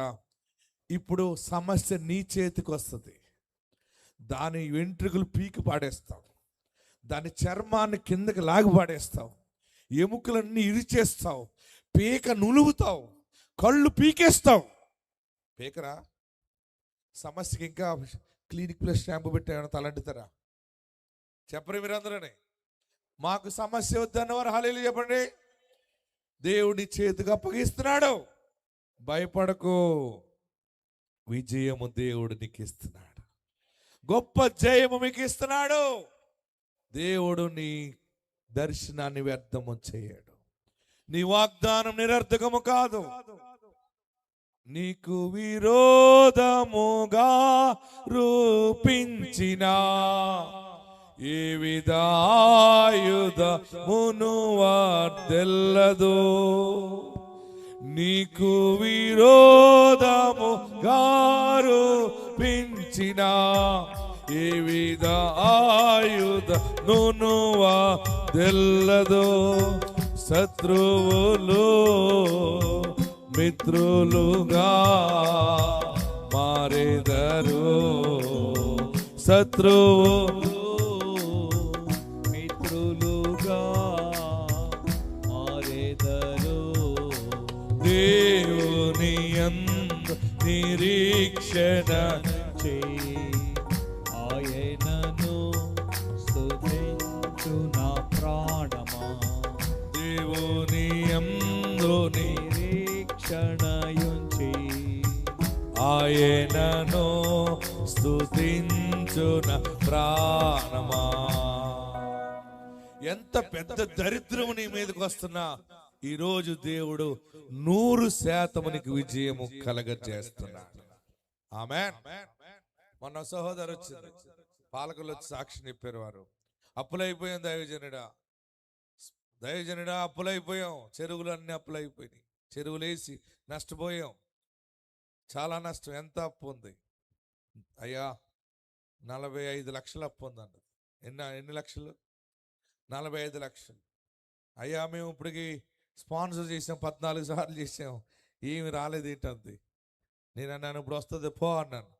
ఇప్పుడు సమస్య నీ చేతికి వస్తుంది. దాని వెంట్రుకలు పీకి పాడేస్తావు, దాని చర్మాన్ని కిందకి లాగి పాడేస్తావు, ఎముకలన్నీ ఇరిచేస్తావు, పీక నులుగుతావు, కళ్ళు పీకేస్తావు. పీకరా సమస్యకి ఇంకా క్లినిక్ ప్లస్ షాంపూ పెట్టామని తలంటుతారా? చెప్పరు మీరందరూనే. మాకు సమస్య వద్దన్నవారు హల్లెలూయా చెప్పండి. దేవుడి చేతికి అప్పగిస్తున్నాడు. భయపడకు, విజయము దేవుడు నీకు ఇస్తున్నాడు. గొప్ప జయము మీకు ఇస్తున్నాడు. దేవుడు నీ దర్శనాన్ని వ్యర్థము చేయడు. నీ వాగ్దానం నిరర్థకము కాదు. నీకు విరోధముగా రూపించిన ఏ విధాయుధమును వర్దెల్లదు. నీకు విరోధముగా రూపించిన ఏ విధాయుధమును వర్దెల్లదు. శత్రువులు మిత్రులుగా మారెదరు. శత్రువులు మిత్రులుగా మారెదరు. దేవుని యందు నిరీక్షణ చేయి ఆయనను స్తుతించు నా ప్రాణమా. దేవుని యందు నిరీక్షణయుంచి ఆయనను స్తుతించున ప్రాణమా. ఎంత పెద్ద దరిద్రము నీ మీదకి వస్తున్నా ఈరోజు దేవుడు 100% నీకు విజయము కలగజేస్తున్నాడు. ఆమేన్. మొన్న సహోదరు వచ్చింది, పాలకులు వచ్చి సాక్షి చెప్పారు. వారు అప్పులైపోయాం దైవజనుడా అప్పులైపోయాం. చెరువులు అన్ని అప్పులైపోయినాయి. చెరువులు వేసి నష్టపోయాం, చాలా నష్టం. ఎంత అప్పు ఉంది అయ్యా? 45 లక్షలు అప్పు ఉందండి. ఎన్ని లక్షలు? 45 లక్షలు. అయ్యా మేము ఇప్పటికి స్పాన్సర్ చేసాం, 14 సార్లు చేసాం, ఏమి రాలేదు ఏంటంది. నేను అన్నాను ఇప్పుడు వస్తుంది పో అన్నాను.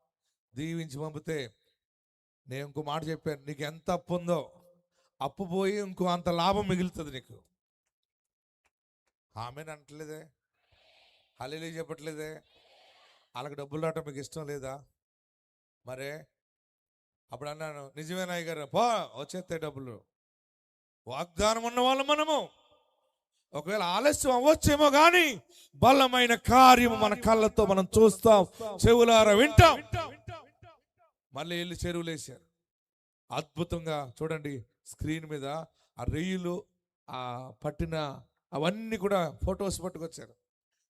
దీవించి పంపితే నేను ఇంకో మాట చెప్పాను, నీకు ఎంత అప్పు ఉందో అప్పు పోయి ఇంకో అంత లాభం మిగులుతుంది నీకు. ఆమెను అంటలేదే, హల్లెలూయా చెప్పట్లేదే. వాళ్ళకి డబ్బులు రావటం మీకు ఇష్టం లేదా? మరే అప్పుడు అన్నాను, నిజమేనా అయ్యగారు? పో వచ్చేస్తాయి డబ్బులు. వాగ్దానం ఉన్న వాళ్ళు మనము. ఒకవేళ ఆలస్యం అవ్వచ్చేమో కానీ బలమైన కార్యము మన కళ్ళతో మనం చూస్తాం, చెవులారా వింటాం. మళ్ళీ వెళ్ళి చెరువులు వేసారు. అద్భుతంగా చూడండి స్క్రీన్ మీద ఆ రెయ్యులు, ఆ పట్టిన అవన్నీ కూడా ఫొటోస్ పట్టుకొచ్చారు.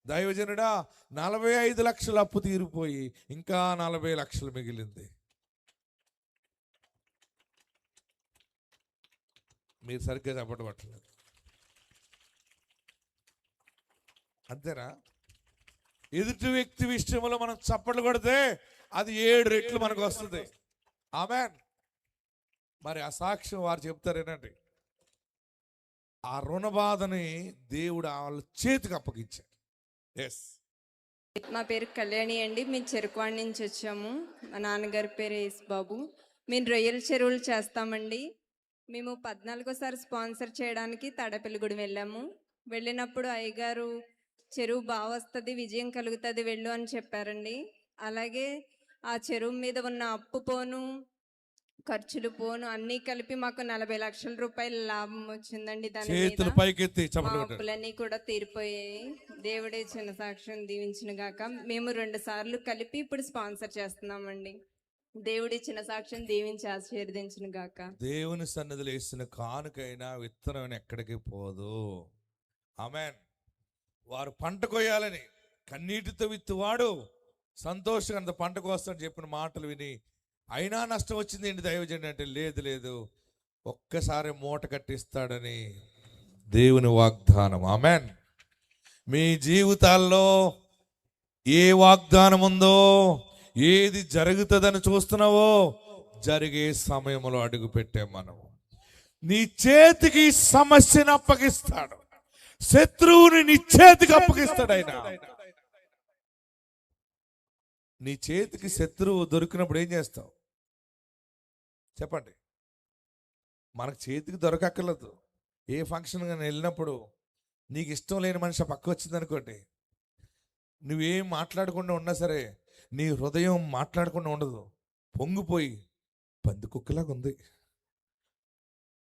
దైవజనుడా 45 లక్షల అప్పు తీరిపోయి ఇంకా 40 లక్షలు మిగిలింది. మీరు సరిగ్గా చెప్పట్లేదు. అంతేనా? ఎదుటి వ్యక్తి విషయంలో మనం చప్పట్లు కొడితే అది 7 రెట్లు మనకు వస్తుంది. ఆమేన్. మరి ఆ సాక్ష్యం వారు చెప్తారేనండి. ఆ రుణ బాధని దేవుడు వాళ్ళ చేతికి అప్పగించాడు. ఎస్. మా పేరు కళ్యాణి అండి. మేము చెరుకువాడ నుంచి వచ్చాము. మా నాన్నగారి పేరు యేసుబాబు. మేము రొయ్యల చెరువులు చేస్తామండి. మేము 14సారి స్పాన్సర్ చేయడానికి తాడేపల్లిగూడెం వెళ్ళాము. వెళ్ళినప్పుడు అయ్యగారు చెరువు బాగా వస్తుంది, విజయం కలుగుతుంది, వెళ్ళు అని చెప్పారండి. అలాగే ఆ చెరువు మీద ఉన్న అప్పు పోను, ఖర్చులు పోను అన్నీ కలిపి మాకు 40 లక్షల రూపాయల లాభం వచ్చిందండి. దాని చేతులు మీద పైకెత్తి మా చప్పట్లు కొట్టాడు. అప్పులన్నీ కూడా తీరిపోయాయి. దేవుడే చిన్న సాక్ష్యం దీవించిన గాక. మేము 2 సార్లు కలిపి ఇప్పుడు స్పాన్సర్ చేస్తున్నామండి. దేవుడి చిన్న సాక్ష్యం దీవించి ఆశీర్వదించిన గాక. దేవుని సన్నిధిలో వేసిన కానుకైనా విత్తనమైన ఎక్కడికి పోదు. ఆమేన్. వారు పంట కొయ్యాలని కన్నీటితో విత్తువాడు సంతోషంగా అంత పంట కోస్తాడని చెప్పిన మాటలు విని అయినా నష్టం వచ్చింది ఏంటి దైవజనుడు అంటే, లేదు ఒక్కసారి మూట కట్టిస్తాడని దేవుని వాగ్దానం. ఆమేన్. మీ జీవితాల్లో ఏ వాగ్దానం ఉందో, ఏది జరుగుతుందని చూస్తున్నావో, జరిగే సమయంలో అడుగు పెట్టాం మనం. నీ చేతికి సమస్యను అప్పగిస్తాడు, శత్రువుని నీ చేతికి అప్పగిస్తాడు ఆయన. నీ చేతికి శత్రువు దొరికినప్పుడు ఏం చేస్తావు చెప్పండి? మనకు చేతికి దొరకక్కర్లేదు. ఏ ఫంక్షన్ కానీ వెళ్ళినప్పుడు నీకు ఇష్టం లేని మనిషి పక్క వచ్చింది అనుకోండి, నువ్వేం మాట్లాడకుండా ఉన్నా సరే నీ హృదయం మాట్లాడకుండా ఉండదు, పొంగిపోయి పంది కుక్కలాగా ఉంది,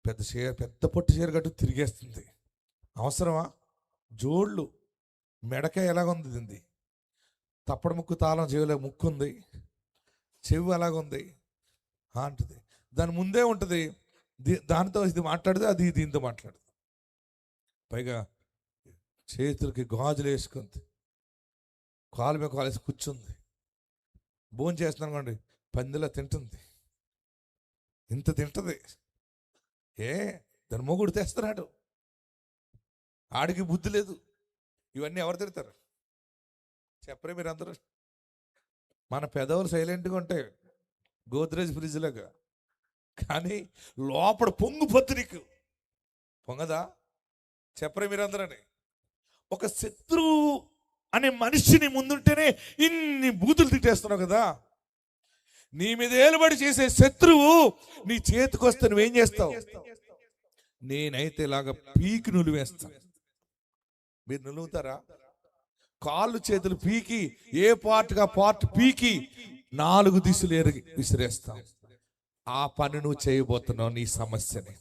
పెద్ద పొట్టు చీర కట్టు తిరిగేస్తుంది. అవసరమా? జోళ్ళు మెడకాయ ఎలాగుంది, తింది తప్పడు ముక్కు తాళం చెవిలో ముక్కు ఉంది, చెవి అలాగుంది అంటుంది. దాని ముందే ఉంటుంది, దానితో ఇది మాట్లాడితే అది దీంతో మాట్లాడుతుంది. పైగా చేతులకి గాజులు వేసుకుంది, కాలు మీద కాలు వేసి కూర్చుంది, భోజనం చేస్తున్నాను అనుకోండి పందిలా తింటుంది, ఇంత తింటుంది. దాని మొగుడు తెస్తున్నాడు, ఆడికి బుద్ధి లేదు. ఇవన్నీ ఎవరు తిడతారు చెప్పరే మీరు అందరూ? మన పెదవులు సైలెంట్గా ఉంటాయి గోద్రేజ్ ఫ్రిడ్జ్ లాగా, కానీ లోపల పొంగిపోద్ది. నీకు పొంగదా చెప్పరే మీరందరని? ఒక శత్రువు అనే మనిషిని ముందుంటేనే ఇన్ని బూతులు తిట్టేస్తున్నావు కదా. నీ మీద ఏలుబడి చేసే శత్రువు నీ చేతికి వస్తే నువ్వేం చేస్తావు? నేనైతే ఇలాగ పీకి నులివేస్తాను. మీరు నులుగుతారా? కాళ్ళు చేతులు పీకి ఏ పార్ట్గా పార్ట్ పీకి 4 దిశలు విసిరేస్తాం. ఆ పని నువ్వు చేయబోతున్నావు. నీ సమస్యని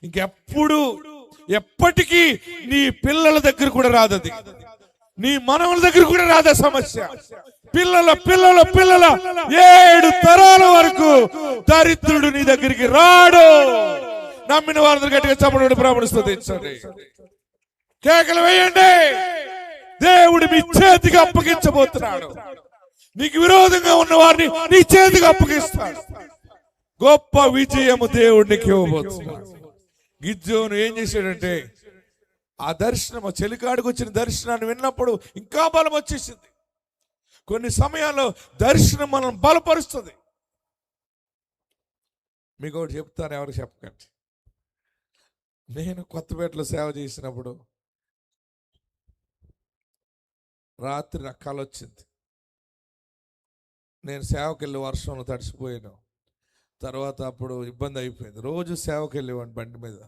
ఇంకెప్పుడు ఎప్పటికీ నీ పిల్లల దగ్గర కూడా రాదది, నీ మనవల దగ్గర కూడా రాదా సమస్య. పిల్లల పిల్లల పిల్లల 7 తరాల వరకు దరిద్రుడు నీ దగ్గరికి రాడు. నమ్మిన వారందరూ గట్టిగా చప్పట్లు బ్రాహ్మణుడు స్తుతించండి, కేకలు వేయండి. దేవుడు మీ చేతికి అప్పగించబోతున్నాడు. నీకు విరోధంగా ఉన్న వారిని నీ చేతికి అప్పగిస్తాడు. గొప్ప విజయము దేవుడికి ఇవ్వబోతున్నాడు. గిద్యోను ఏం చేశాడంటే, ఆ దర్శనం, చెలికాడికి వచ్చిన దర్శనాన్ని విన్నప్పుడు ఇంకా బలం వచ్చేసింది. కొన్ని సమయాల్లో దర్శనం మనం బలపరుస్తుంది. మీకు ఒకటి చెప్తాను, ఎవరికి చెప్పకండి. నేను కొత్తపేటలో సేవ చేసినప్పుడు రాత్రి నాకు కల వచ్చింది. నేను సేవకి వెళ్ళి వర్షంలో తడిసిపోయాను. తర్వాత అప్పుడు ఇబ్బంది అయిపోయింది. రోజు సేవకి వెళ్ళేవాడిని బండి మీద.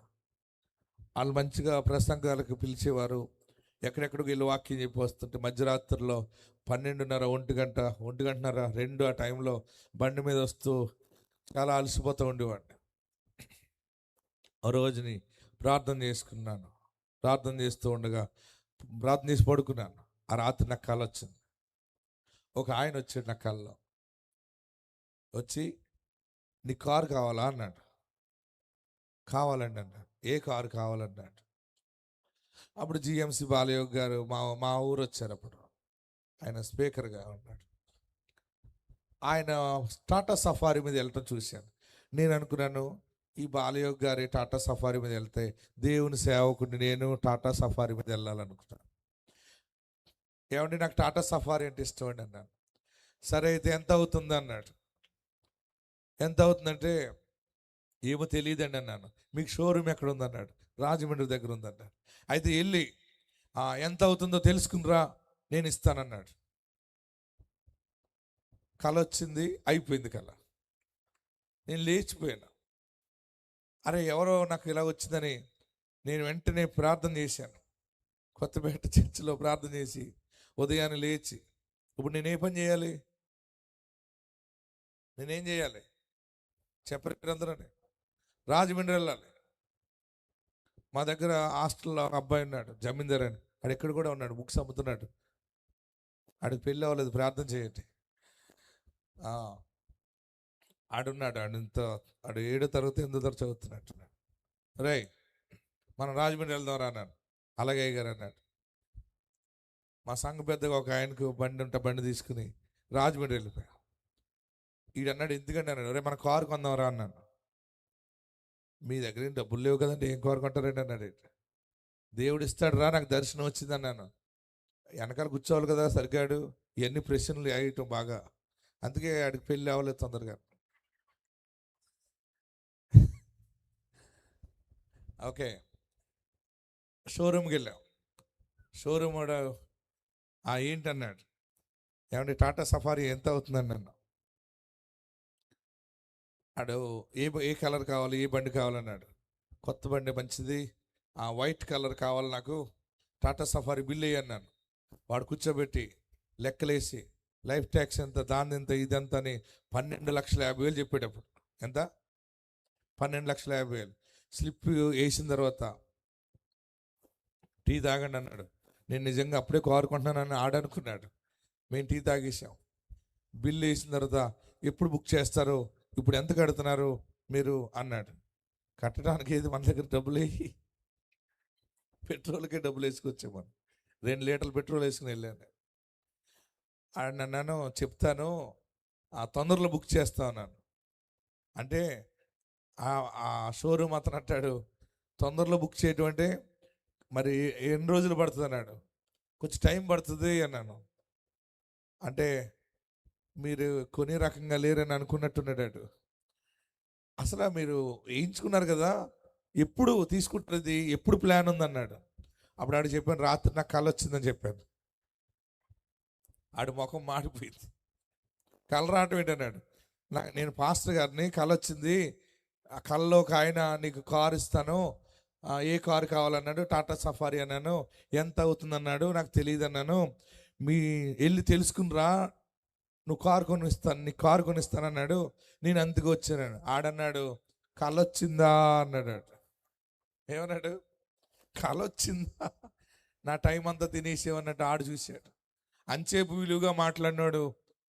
వాళ్ళు మంచిగా ప్రసంగాలకు పిలిచేవారు, ఎక్కడెక్కడికి వెళ్ళి వాక్యం చెప్పి వస్తుంటే మధ్యరాత్రిలో 12:30, 1:30, 2 ఆ టైంలో బండి మీద వస్తూ చాలా అలసిపోతూ ఉండేవాడిని. ఆ రోజుని ప్రార్థన చేసుకున్నాను. ప్రార్థన చేస్తూ ఉండగా ప్రార్థన చేసి పడుకున్నాను. ఆ రాత్రి నాకు కల వచ్చింది. ఒక ఆయన వచ్చాడు నా కల్లో. వచ్చి నీ కారు కావాలా అన్నాడు. కావాలండి అన్నాడు. ఏ కారు కావాలన్నాడు. అప్పుడు జిఎంసి బాలయోగ్ గారు మా ఊరు వచ్చారు. అప్పుడు ఆయన స్పీకర్గా ఉన్నాడు. ఆయన టాటా సఫారీ మీద వెళ్ళటం చూశాను. నేను అనుకున్నాను, ఈ బాలయోగ్ గారి టాటా సఫారీ మీద వెళ్తే దేవుని సేవకుడిని నేను టాటా సఫారీ మీద వెళ్ళాలనుకున్నాను. ఏమండి నాకు టాటా సఫారీ అంటే ఇష్టం అండి అన్నాను. సరే అయితే ఎంత అవుతుంది అన్నాడు. ఎంత అవుతుందంటే ఏమో తెలియదండి అన్నాను. మీకు షోరూమ్ ఎక్కడ ఉందన్నాడు. రాజమండ్రి దగ్గర ఉందన్నాడు. అయితే వెళ్ళి ఎంత అవుతుందో తెలుసుకునిరా, నేను ఇస్తానన్నాడు. కళ వచ్చింది, అయిపోయింది కళ. నేను లేచిపోయాను. అరే ఎవరో నాకు ఇలా వచ్చిందని నేను వెంటనే ప్రార్థన చేశాను. కొత్తపేట చర్చిలో ప్రార్థన చేసి ఉదయాన్నే లేచి, ఇప్పుడు నేనే పని చేయాలి? నేనేం చేయాలి చెప్పరు అందరూ? రాజమండ్రి వెళ్ళాలి. మా దగ్గర హాస్టల్లో ఒక అబ్బాయి ఉన్నాడు, జమీందార్ అని. ఆడు ఎక్కడ కూడా ఉన్నాడు, బుక్స్ అమ్ముతున్నాడు. ఆడికి పెళ్ళి అవ్వలేదు, ప్రార్థన చేయండి. ఆడున్నాడు, ఆడు 7వ తరగతి 8వ తరగతి చదువుతున్నట్టు. రే మనం రాజమండ్రి వెళ్దాం రా అన్నాను. అలాగే గారు అన్నాడు. మా సంఘ పెద్దగా ఒక ఆయనకు బండి ఉంటే బండి తీసుకుని రాజమండ్రి వెళ్ళిపోయా. ఈడన్నాడు ఎందుకంటే అన్నాడు, రే మన కారు కొందాం రా అన్నాను. మీ దగ్గర ఏం డబ్బులు లేవు కదండి, ఏం కారు కొంటారండి అన్నాడు. దేవుడు ఇస్తాడు రా, నాకు దర్శనం వచ్చింది అన్నాను. వెనకాల కూర్చోవాలి కదా సరిగాడు, ఇవన్నీ ప్రశ్నలు వేయటం బాగా, అందుకే ఆడికి పెళ్ళి అవ్వలేదు తొందరగా. ఓకే, షోరూమ్కి వెళ్ళాం. షోరూమ్ వాడు ఏంటన్నాడు, ఏమంటే టాటా సఫారీ ఎంత అవుతుందని నన్ను. ఆడు ఏ కలర్ కావాలి, ఏ బండి కావాలన్నాడు. కొత్త బండి మంచిది, వైట్ కలర్ కావాలి నాకు, టాటా సఫారీ బిల్ అన్నాను. వాడు కూర్చోబెట్టి లెక్కలేసి లైఫ్ ట్యాక్స్ ఎంత, దాని ఎంత, ఇదంతా అని 12,50,000 చెప్పేటప్పుడు. ఎంత? 12,50,000. స్లిప్ వేసిన తర్వాత టీ తాగండి అన్నాడు. నేను నిజంగా అప్పుడే కోరుకుంటున్నానని ఆడనుకున్నాడు. మేము టీ తాగేసాం. బిల్లు వేసిన తర్వాత ఎప్పుడు బుక్ చేస్తారు, ఇప్పుడు ఎంత కడుతున్నారు మీరు అన్నాడు. కట్టడానికి ఏది మన దగ్గర డబ్బులు వేయి, పెట్రోల్కే డబ్బులు వేసుకొచ్చామని 2 లీటర్లు పెట్రోల్ వేసుకుని వెళ్ళాను. నన్ను చెప్తాను, తొందరలో బుక్ చేస్తా అన్నాను. అంటే ఆ షోరూమ్ అతను అంటాడు, తొందరలో బుక్ చేయటం అంటే మరి ఎన్ని రోజులు పడుతుంది అన్నాడు. కొంచెం టైం పడుతుంది అన్నాను. అంటే మీరు కొనే రకంగా లేరని అనుకున్నట్టున్నాడు. అసలు మీరు వేయించుకున్నారు కదా, ఎప్పుడు తీసుకుంటున్నది, ఎప్పుడు ప్లాన్ ఉందన్నాడు. అప్పుడు ఆడు చెప్పాను, రాత్రి నాకు కళ వచ్చిందని చెప్పాను. ఆడు ముఖం మాడిపోయింది. కళ రావటం ఏంటన్నాడు. నేను పాస్టర్ గారిని, కళ వచ్చింది, ఆ కళలో ఒక ఆయన నీకు కారు ఇస్తాను, ఏ కారు కావాలన్నాడు. టాటా సఫారీ అన్నాను. ఎంత అవుతుంది అన్నాడు. నాకు తెలియదు అన్నాను. వెళ్ళి తెలుసుకునిరా, నువ్వు కారు కొనిస్తాను, నీకు కారు కొనిస్తాను అన్నాడు. నేను అందుకు వచ్చాను. ఆడన్నాడు, కళ వచ్చిందా అన్నాడు. ఏమన్నాడు, కళ వచ్చిందా? నా టైం అంతా తినేసేవన్నట్టు ఆడు చూశాడు. అంచేపు విలువగా మాట్లాడినాడు,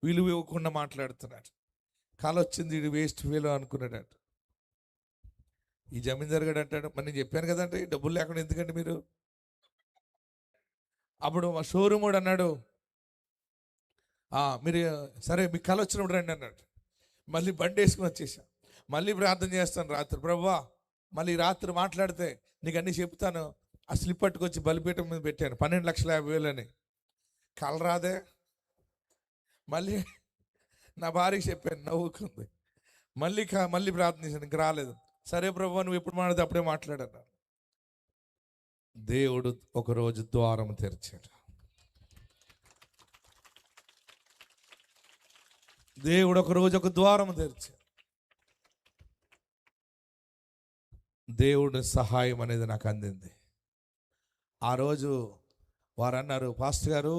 విలువ ఇవ్వకుండా మాట్లాడుతున్నాడు. కళ వచ్చింది, ఇది వేస్ట్ ఫీల్ అనుకున్నాడు. ఈ జమీందార్ గడు అంటాడు, మరి నేను చెప్పాను కదంటే డబ్బులు లేకుండా ఎందుకంటే మీరు. అప్పుడు మా షోరూమ్ వాడు అన్నాడు, మీరు సరే మీకు కళ వచ్చినప్పుడు రండి అన్నాడు. మళ్ళీ బండి వేసుకుని వచ్చేసాం. మళ్ళీ ప్రార్థన చేస్తాను రాత్రి, ప్రభువా మళ్ళీ రాత్రి మాట్లాడితే నీకు అన్నీ చెప్తాను. ఆ స్లిప్ పట్టుకొచ్చి బలిపీఠం మీద పెట్టాను, 12,50,000 అని. కళ రాదే. మళ్ళీ నా భార్యకి చెప్పాను, నవ్వుకుంది. మళ్ళీ ప్రార్థన చేశాను, ఇంక రాలేదు. సరే ప్రభువా నువ్వు ఎప్పుడు మాట్లాడితే అప్పుడే మాట్లాడన్నా. దేవుడు ఒకరోజు ద్వారం తెరిచాడు. దేవుడు ఒకరోజు ఒక ద్వారం తెరిచాడు. దేవుడి సహాయం అనేది నాకు అందింది. ఆ రోజు వారు అన్నారు, పాస్టర్ గారు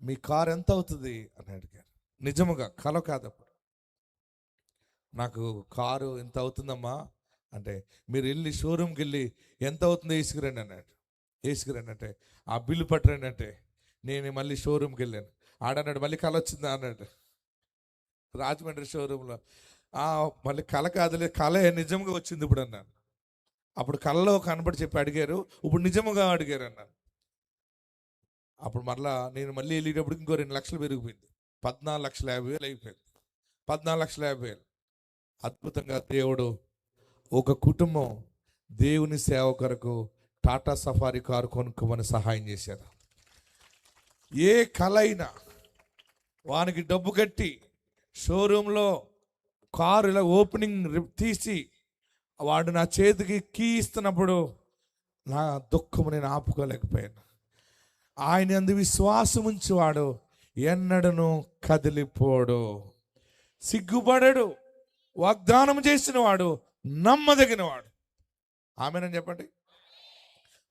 మీ కారు ఎంత అవుతుంది అని అడిగారు. నిజముగా కల కాదప్పుడు. నాకు కారు ఎంత అవుతుందమ్మా అంటే, మీరు వెళ్ళి షోరూమ్కి వెళ్ళి ఎంత అవుతుందో వేసుకురండి అన్నాడు. వేసుకురండి అంటే, ఆ బిల్లు పట్టరండి అంటే, నేను మళ్ళీ షోరూమ్కి వెళ్ళాను. ఆడన్నాడు, మళ్ళీ కళ వచ్చిందా అన్నాడు. రాజమండ్రి షోరూంలో. మళ్ళీ కళ కాదులే, కళ నిజంగా వచ్చింది ఇప్పుడు అన్నాను. అప్పుడు కళలో కనబడి చెప్పి అడిగారు, ఇప్పుడు నిజముగా అడిగారు అన్నాను. అప్పుడు నేను మళ్ళీ వెళ్ళేటప్పుడు ఇంకో 2 లక్షలు పెరిగిపోయింది. 14,50,000 అయిపోయింది. 14,50,000. అద్భుతంగా దేవుడు ఒక కుటుంబం దేవుని సేవ కొరకు టాటా సఫారీ కారు కొనుక్కోమని సహాయం చేశారు. ఏ కలైనా వానికి డబ్బు కట్టి షోరూంలో కారు ఇలా ఓపెనింగ్ తీసి వాడు నా చేతికి కీ ఇస్తున్నప్పుడు నా దుఃఖము నేను ఆపుకోలేకపోయాను. ఆయన అందు విశ్వాసం ఉంచేవాడు ఎన్నడను కదిలిపోడు, సిగ్గుపడడు, వాగ్దానం చేసిన వాడు నమ్మదగినవాడు. ఆమెనని చెప్పండి.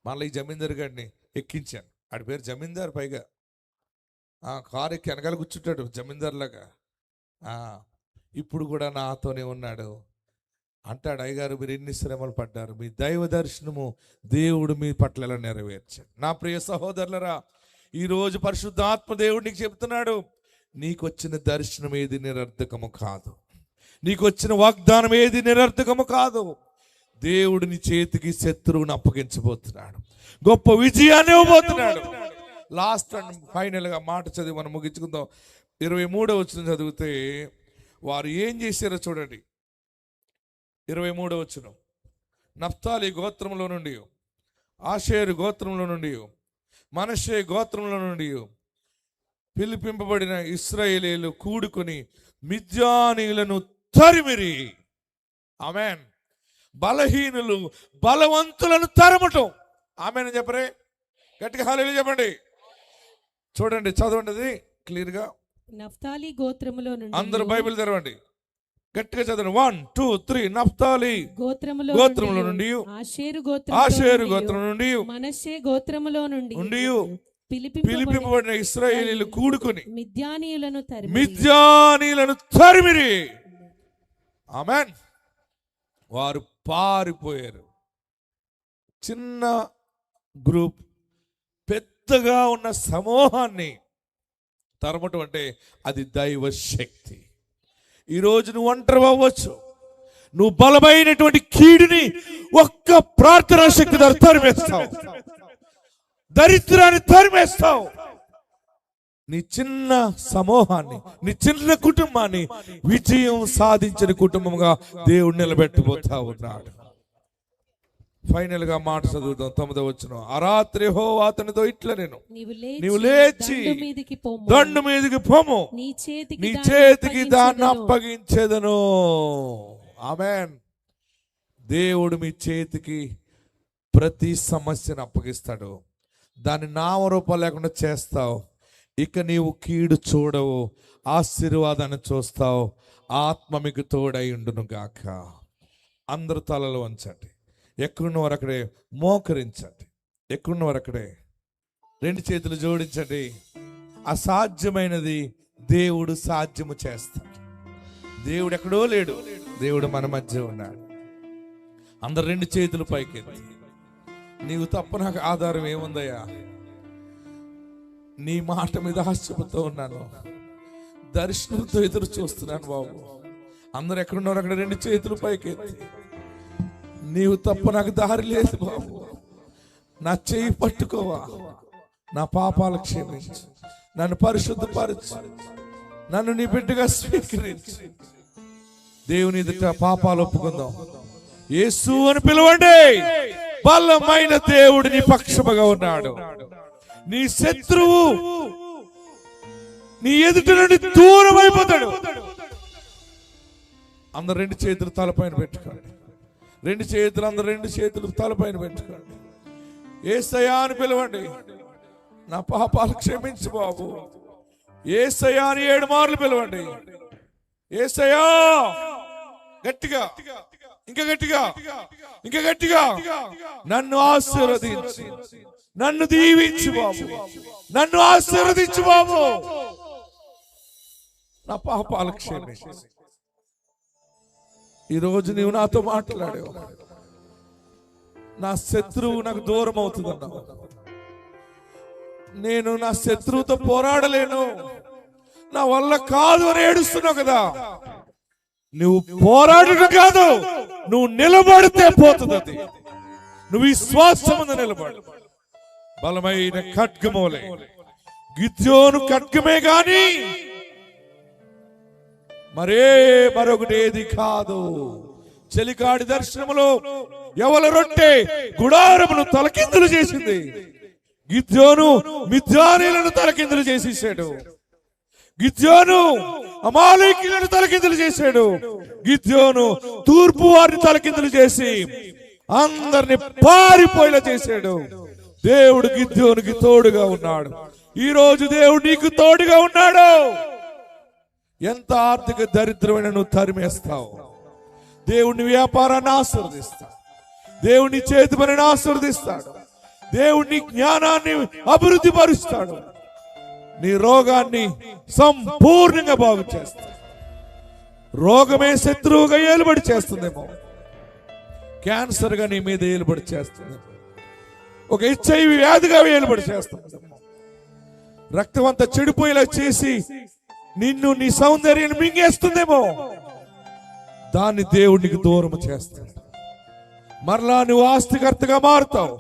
మళ్ళీ ఈ జమీందారు గారిని ఎక్కించాను. ఆడి పేరు జమీందారు. పైగా కారు ఎక్కి వెనకాల కూర్చుంటాడు జమీందారులాగా. ఇప్పుడు కూడా నాతోనే ఉన్నాడు. అంటాడు, అయ్యగారు మీరు ఎన్ని శ్రమలు పడ్డారు, మీ దైవ దర్శనము దేవుడు మీ పట్ల ఎలా నెరవేర్చాడు. నా ప్రియ సహోదరులరా, ఈరోజు పరిశుద్ధాత్మ దేవుడు నీకు చెప్తున్నాడు, నీకు వచ్చిన దర్శనం ఏది నిరర్థకము కాదు, నీకు వచ్చిన వాగ్దానం ఏది నిరర్థకము కాదు. దేవుడు నీ చేతికి శత్రువుని అప్పగించబోతున్నాడు, గొప్ప విజయాన్ని ఇవ్వబోతున్నాడు. లాస్ట్ అండ్ ఫైనల్గా మాట చదివి మనం ముగించుకుందాం. 23వ వచనం చదివితే వారు ఏం చేశారో చూడండి. 23వ వచనం, నఫ్తాలి గోత్రంలో నుండి, ఆషేరు గోత్రంలో నుండి, మనష్షే గోత్రంలో నుండి పిలిపింపబడిన ఇశ్రాయేలీయులు కూడుకొని మిద్యానీయులను తరిమిరి. ఆమెన్. బలహీనులు బలవంతులను తరమటం. ఆమెన్ చెప్పరే, గట్టిగా హల్లెలూయా చెప్పండి. చూడండి, చదవండి అది క్లియర్గా. నఫ్తాలి గోత్రములో నుండి, అందరూ బైబిల్ తెరవండి, గట్టిగా చదవండి. 1 2 3. నఫ్తాలి గోత్రములో నుండి, ఆషేరు గోత్రం నుండి, మనష్షే గోత్రములో నుండి పిలిపింపబడిన ఇశ్రాయేలీయులు కూడుకొని మిద్యానీయులను తరిమిరి. ఆమెన్. వారు పారిపోయారు. చిన్న గ్రూప్ పెద్దగా ఉన్న సమూహాన్ని తరమటం అంటే అది దైవ శక్తి. ఈరోజు నువ్వు ఒంటరి అవ్వచ్చు, నువ్వు బలమైనటువంటి కీడుని ఒక్క ప్రార్థనా శక్తి ద్వారా తరిమేస్తావు, దరిద్రాన్ని తరిమేస్తావు. నీ చిన్న సమూహాన్ని, నీ చిన్న కుటుంబాన్ని విజయం సాధించిన కుటుంబంగా దేవుడు నిలబెట్టబోతా ఉన్నాడు. ఫైనల్ గా మాట చదువుతాం. 9వ వచనం, ఆ రాత్రి యెహోవా అతనితో ఇట్లా, నేను నీవు లేచి దండు మీదకి పోము, నీ చేతికి దాన్ని అప్పగించేదను. ఆమెన్. దేవుడు మీ చేతికి ప్రతి సమస్యను అప్పగిస్తాడు, దాన్ని నామరూపం లేకుండా చేస్తావు. ఇక నీవు కీడు చూడవు, ఆశీర్వాదాన్ని చూస్తావు. ఆత్మ మీకు తోడై ఉండును గాక. అందరు తలలు వంచండి, ఎక్కడున్నవారు అక్కడే మోకరించండి, ఎక్కడున్నవారు అక్కడే 2 చేతులు జోడించండి. అసాధ్యమైనది దేవుడు సాధ్యము చేస్తాడు. దేవుడు ఎక్కడో లేడు, దేవుడు మన మధ్య ఉన్నాడు. అందరు 2 చేతులు పైకెత్తి, నీవు తప్ప నాకు ఆధారం ఏముందయ్యా, నీ మాట మీద ఆశపడుతూ ఉన్నాను, దర్శనంతో ఎదురు చూస్తున్నాను బాబు. అందరు ఎక్కడున్నారు అక్కడ 2 చేతులు పైకెత్తి, నీవు తప్ప నాకు దారి లేదు బాబు, నా చేయి పట్టుకోవా, నా పాపాలు క్షమించు, నన్ను పరిశుద్ధపరచు, నన్ను నీ బిడ్డగా స్వీకరించు. దేవుని ఎదుట పాపాలు ఒప్పుకుందాం. యేసు అని పిలవండి. బలమైన దేవుడు నీ పక్షముగా ఉన్నాడు. నీ శత్రువు నీ ఎదుట నుండి దూరం అయిపోతాడు. అందరు 2 చేతులు తలపైన పెట్టుకోండి, 2 చేతులు, అందరు 2 చేతులు తలపైన పెట్టుకోండి. యేసయ్యా అని పిలవండి, నా పాపాలు క్షమించు బాబు. యేసయ్యా అని 7 మార్లు పిలవండి. యేసయ్యా, గట్టిగా, ఇంకా గట్టిగా, ఇంకా గట్టిగా, నన్ను ఆశీర్వదించు, నన్ను దీవించు బాబు, నన్ను ఆశీర్వదించు బాబు, నా పాపాలు క్షమించు. ఈరోజు నీవు నాతో మాట్లాడావు, నా శత్రువు నాకు దూరం అవుతుందన్నావు. నేను నా శత్రువుతో పోరాడలేను, నా వల్ల కాదు అని ఏడుస్తున్నావు కదా. నువ్వు పోరాడటం కాదు, నువ్వు నిలబడితే పోతుంది అది. నువ్వు విశ్వాసం ముందు నిలబడు. బలమైన ఖడ్గమోలే, గిద్యోను ఖడ్గమే గాని మరొకటి ఏది కాదు. చెలికాడి దర్శనములో ఎవల రొట్టె గుడారమును తలకిందులు చేసింది. గిద్యోను మిద్యానీయులను తలకిందులు చేసేసాడు. గిద్యోను అమాలేకీయులను తలకిందులు చేశాడు. గిద్యోను తూర్పు వారిని తలకిందులు చేసి అందరిని పారిపోయేలా చేశాడు. దేవుడు గిద్యోనుకి తోడుగా ఉన్నాడు. ఈ రోజు దేవుడు నీకు తోడుగా ఉన్నాడు. ఎంత ఆర్థిక దరిద్రమైన నువ్వు తరిమేస్తావు. దేవుని వ్యాపారాన్ని ఆశీర్వదిస్తాడు. దేవుని చేతి పనిని ఆశీర్వదిస్తాడు. దేవుని జ్ఞానాన్ని అభివృద్ధి పరుస్తాడు. నీ రోగాన్ని సంపూర్ణంగా బాగు చేస్తాడు. రోగమే శత్రువుగా ఏలుబడి చేస్తుందేమో, క్యాన్సర్ గా నీ మీద ఏలుబడి చేస్తుంది, ఒక HIV వ్యాధిగా ఏలుబడి చేస్తుందేమో, రక్తం అంతా చెడిపోయేలా చేసి నిన్ను నీ సౌందర్యాన్ని మింగేస్తుందేమో, దాన్ని దేవుడికి దూరం చేస్తాడు. మరలా నువ్వు ఆస్తికర్తగా మారుతావు.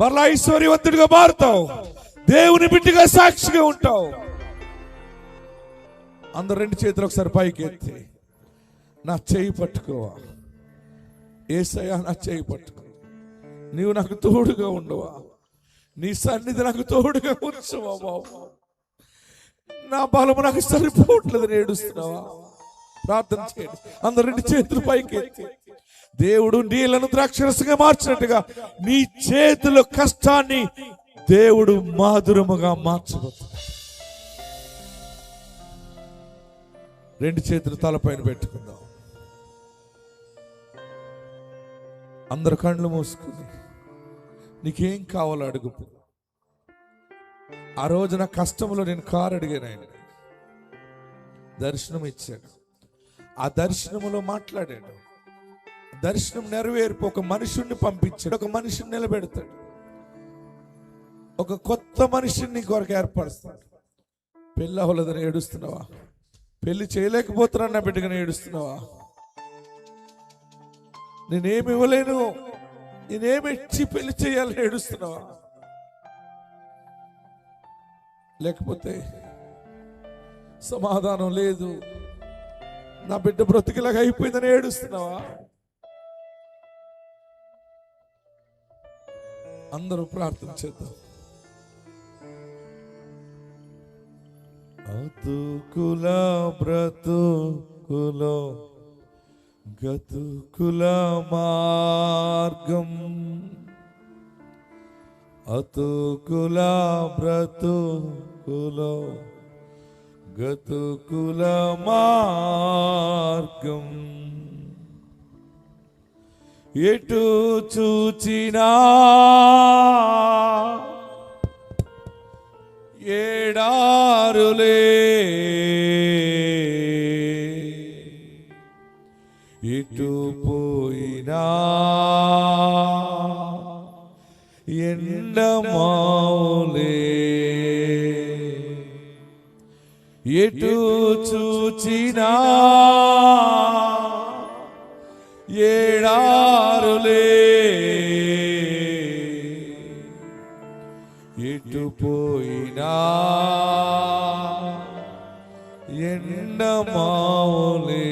మరలా ఐశ్వర్యవంతుడిగా మారుతావు. దేవుని బిడ్డగా సాక్షిగా ఉంటావు. అందరు రెండు చేతులు ఒకసారి పైకి ఎత్తి నా చేయి పట్టుకోవా, యేసయ్యా నా చేయి పట్టుకో, నీవు నాకు తోడుగా ఉండవా, నీ సన్నిధి నాకు తోడుగా ఉంచవా బాబు, నా బలము నాకు సరిపోవట్లేదు ఏడుస్తున్నావా. ప్రార్థన చేయండి. అందరు రెండు చేతులు పైకి ఎత్తి దేవుడు నీళ్లను ద్రాక్షరసంగా మార్చినట్టుగా నీ చేతిలో కష్టాన్ని దేవుడు మాధురముగా మార్చబోతున్నాడు. రెండు చేతులు తలపైన పెట్టుకుందాం. అందరు కళ్ళు మూసుకుని నీకేం కావాలో అడుగు. ఆ రోజు నా కష్టంలో నేను కారు అడిగాను, ఆయన దర్శనం ఇచ్చాడు. ఆ దర్శనములో మాట్లాడాడు. దర్శనం నెరవేర్పు ఒక మనుషుణ్ణి పంపించాడు. ఒక మనిషిని నిలబెడతాడు. ఒక కొత్త మనిషిని నీ కొరకు ఏర్పరుస్తాడు. పెళ్ళి అవ్వలేదని ఏడుస్తున్నావా? పెళ్లి చేయలేకపోతున్నా నా బిడ్డగా ఏడుస్తున్నావా? నేనేమి ఇవ్వలేను, నేనేమి ఇచ్చి పెళ్లి చేయాలని ఏడుస్తున్నావా? లేకపోతే సమాధానం లేదు, నా బిడ్డ బ్రతికిలాగా అయిపోయిందని ఏడుస్తున్నావా? అందరూ ప్రార్థన చేద్దాం. అతుకుల బ్రతుకులో గతుకుల మార్గం, అతుకుల బ్రతుకులో గతుకుల మార్గం, ఎటు చూచినా ఏడారులే, ఎటు పోయినా ఎండమావులే, ఎటు చూచినా ఏడారులే, ఎటు పోయినా ఎండమావులే.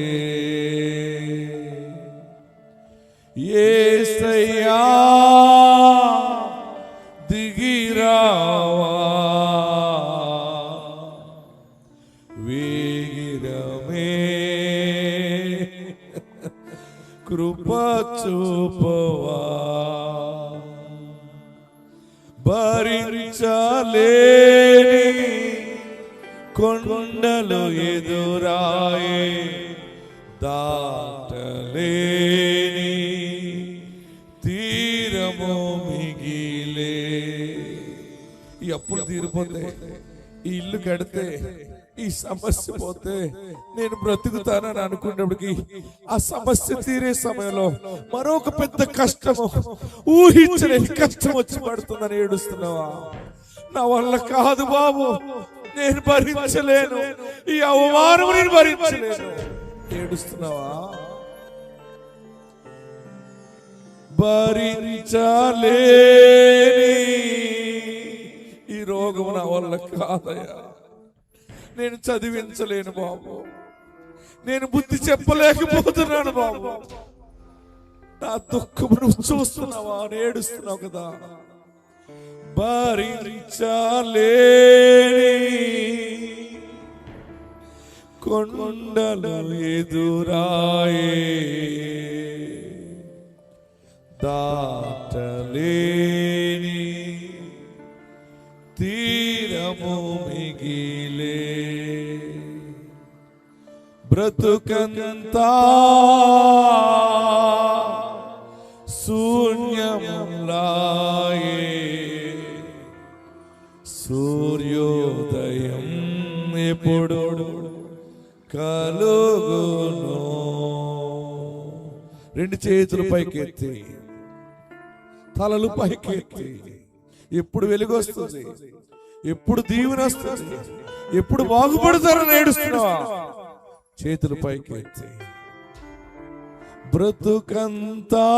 యేసయ్యా దిగిరావా, వేగిరమే కృప చూపవా, భరించలేని కొండలు ఎదురాయే, దాటలేని తీరము మిగిలే. ఈ అప్పులు తీరిపోతే, ఈ ఇల్లు కడితే, ఈ సమస్య పోతే నేను బ్రతుకుతానని అనుకున్నప్పటికీ ఆ సమస్య తీరే సమయంలో మరొక పెద్ద కష్టము, ఊహించలేని కష్టం వచ్చి పడుతుందని ఏడుస్తున్నావా? నా వల్ల కాదు బాబు, నేను భరించలేను, ఈ అవమానం నేను భరించలేను ఏడుస్తున్నావా? భరించలేని ఈ రోగం నా వల్ల కాదయ్యా, నేను చదివించలేను బాబు, నేను బుద్ధి చెప్పలేకపోతున్నాను బాబు, నా దుఃఖం నువ్వు చూస్తున్నావా అని ఏడుస్తున్నావు కదా. భరించలేని కొండలు ఎదురాయే, దాటలేని తీరము మిగిలే, బ్రతుకంతా శూన్యములాయే, సూర్యోదయం ఎప్పుడు కలుగును. రెండు చేతులు పైకెత్తి, తలలు పైకెత్తి, ఎప్పుడు వెలుగు వస్తుంది, ఎప్పుడు దీవెన వస్తుంది, ఎప్పుడు బాగుపడతారని ఏడుస్తున్నావా? చేతులు పైకెత్తి. బ్రతుకంతా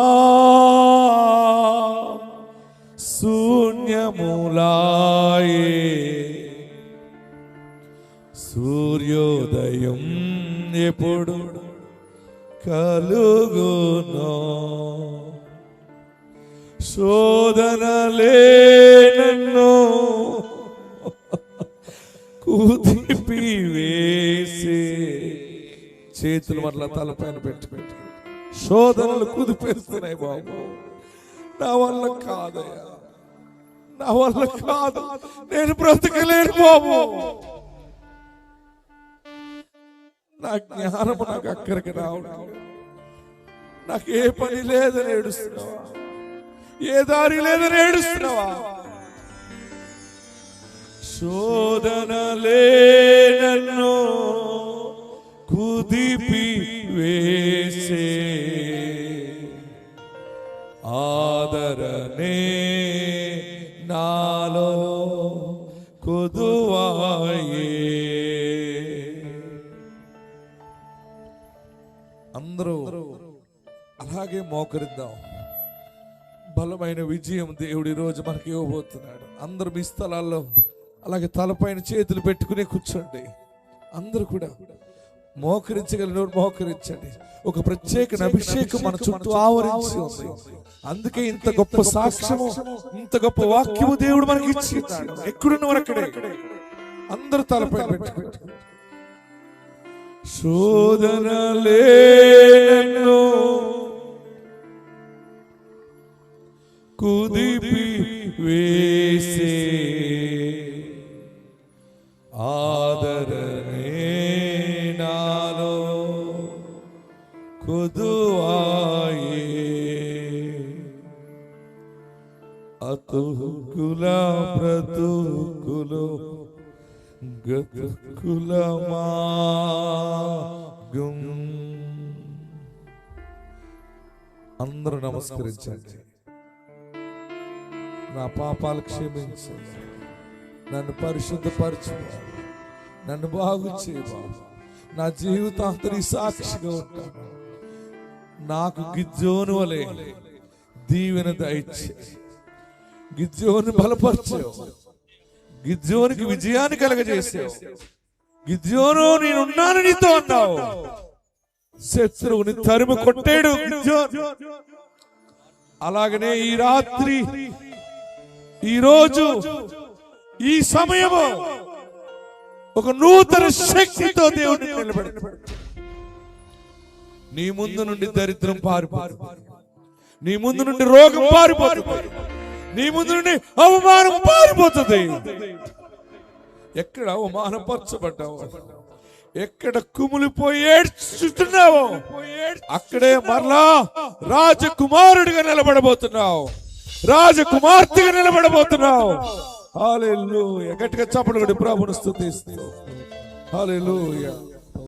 శూన్యములాయే, సూర్యోదయం ఎప్పుడు కలుగునో, శోధనలే నన్ను కుదిపివేసే, చేతులు మరలా తలపైన పెట్టుకుంటే శోధనలు కుదిపేస్తున్నాయి బాబు. నా వల్ల కాదయ్యా, నా వల్ల కాదు, నేను బ్రతకలేను బాబు. నా జ్ఞానము నాకు అక్కడికి రావడం, నాకు ఏ పని లేదని ఏడుస్తున్నావా? ఏ దారి లేదని ఏడుస్తున్నావా? శోధనలే నన్ను కుదిపి వేసే, ఆదరణే నాలో కొదువాయే. అందరూ అలాగే మోకరిద్దాం. బలమైన విజయం దేవుడు ఈరోజు మనకి ఇవ్వబోతున్నాడు. అందరూ మీ స్థలాల్లో అలాగే తలపైన చేతులు పెట్టుకునే కూర్చోండి. అందరూ కూడా మోకరించగలిగిన మోకరించండి. ఒక ప్రత్యేక అభిషేకం మన చుట్టూ ఆవరించి ఉంది. అందుకే ఇంత గొప్ప సాక్ష్యము, ఇంత గొప్ప వాక్యము దేవుడు మనకి ఇచ్చిన్నాడు. ఎక్కడున్నవారు అక్కడే అందరూ తలపైన పెట్టుకుంటారు. శోధనలే నన్ను కుదిపి వేసే, ఆదరణే నాలో కొదువాయే, అతుకుల బ్రతుకులు గతుకుల మార్గం. అందరూ నమస్కరించండి. నా పాపాలు క్షమించండి, నన్ను పరిశుద్ధపరచు, నన్ను బాగు చేయు, నా జీవితాంతరి సాక్షిగా ఉంటాను. నాకు గిద్యోను వలె దీవెన దయచే, గిద్యోను బలపరచావు, గిద్యోనికి విజయాన్ని కలగజేసావు. గిద్యోను నేనున్నాను నీతో అన్నావు. శత్రువుని తరిమి కొట్టాడు గిద్యోను. అలాగనే ఈ రాత్రి, ఈ రోజు, ఈ సమయము ఒక నూతన శక్తితో దేవుడిని నిలబడి, నీ ముందు నుండి దరిద్రం పారిపోతుంది, నీ ముందు నుండి రోగం పారిపోతుంది, నీ ముందు నుండి అవమానం పారిపోతుంది. ఎక్కడ అవమానపరచబడ్డావు, ఎక్కడ కుమిలిపోయి ఏడ్చుతున్నావో అక్కడే మరలా రాజకుమారుడిగా నిలబడబోతున్నావు, రాజకుమార్తెగా నిలబడబోతున్నావు. హల్లెలూయా. గట్టిగా చప్పట్లు కొట్టి ప్రభువును స్తుతిస్తూ హల్లెలూయా.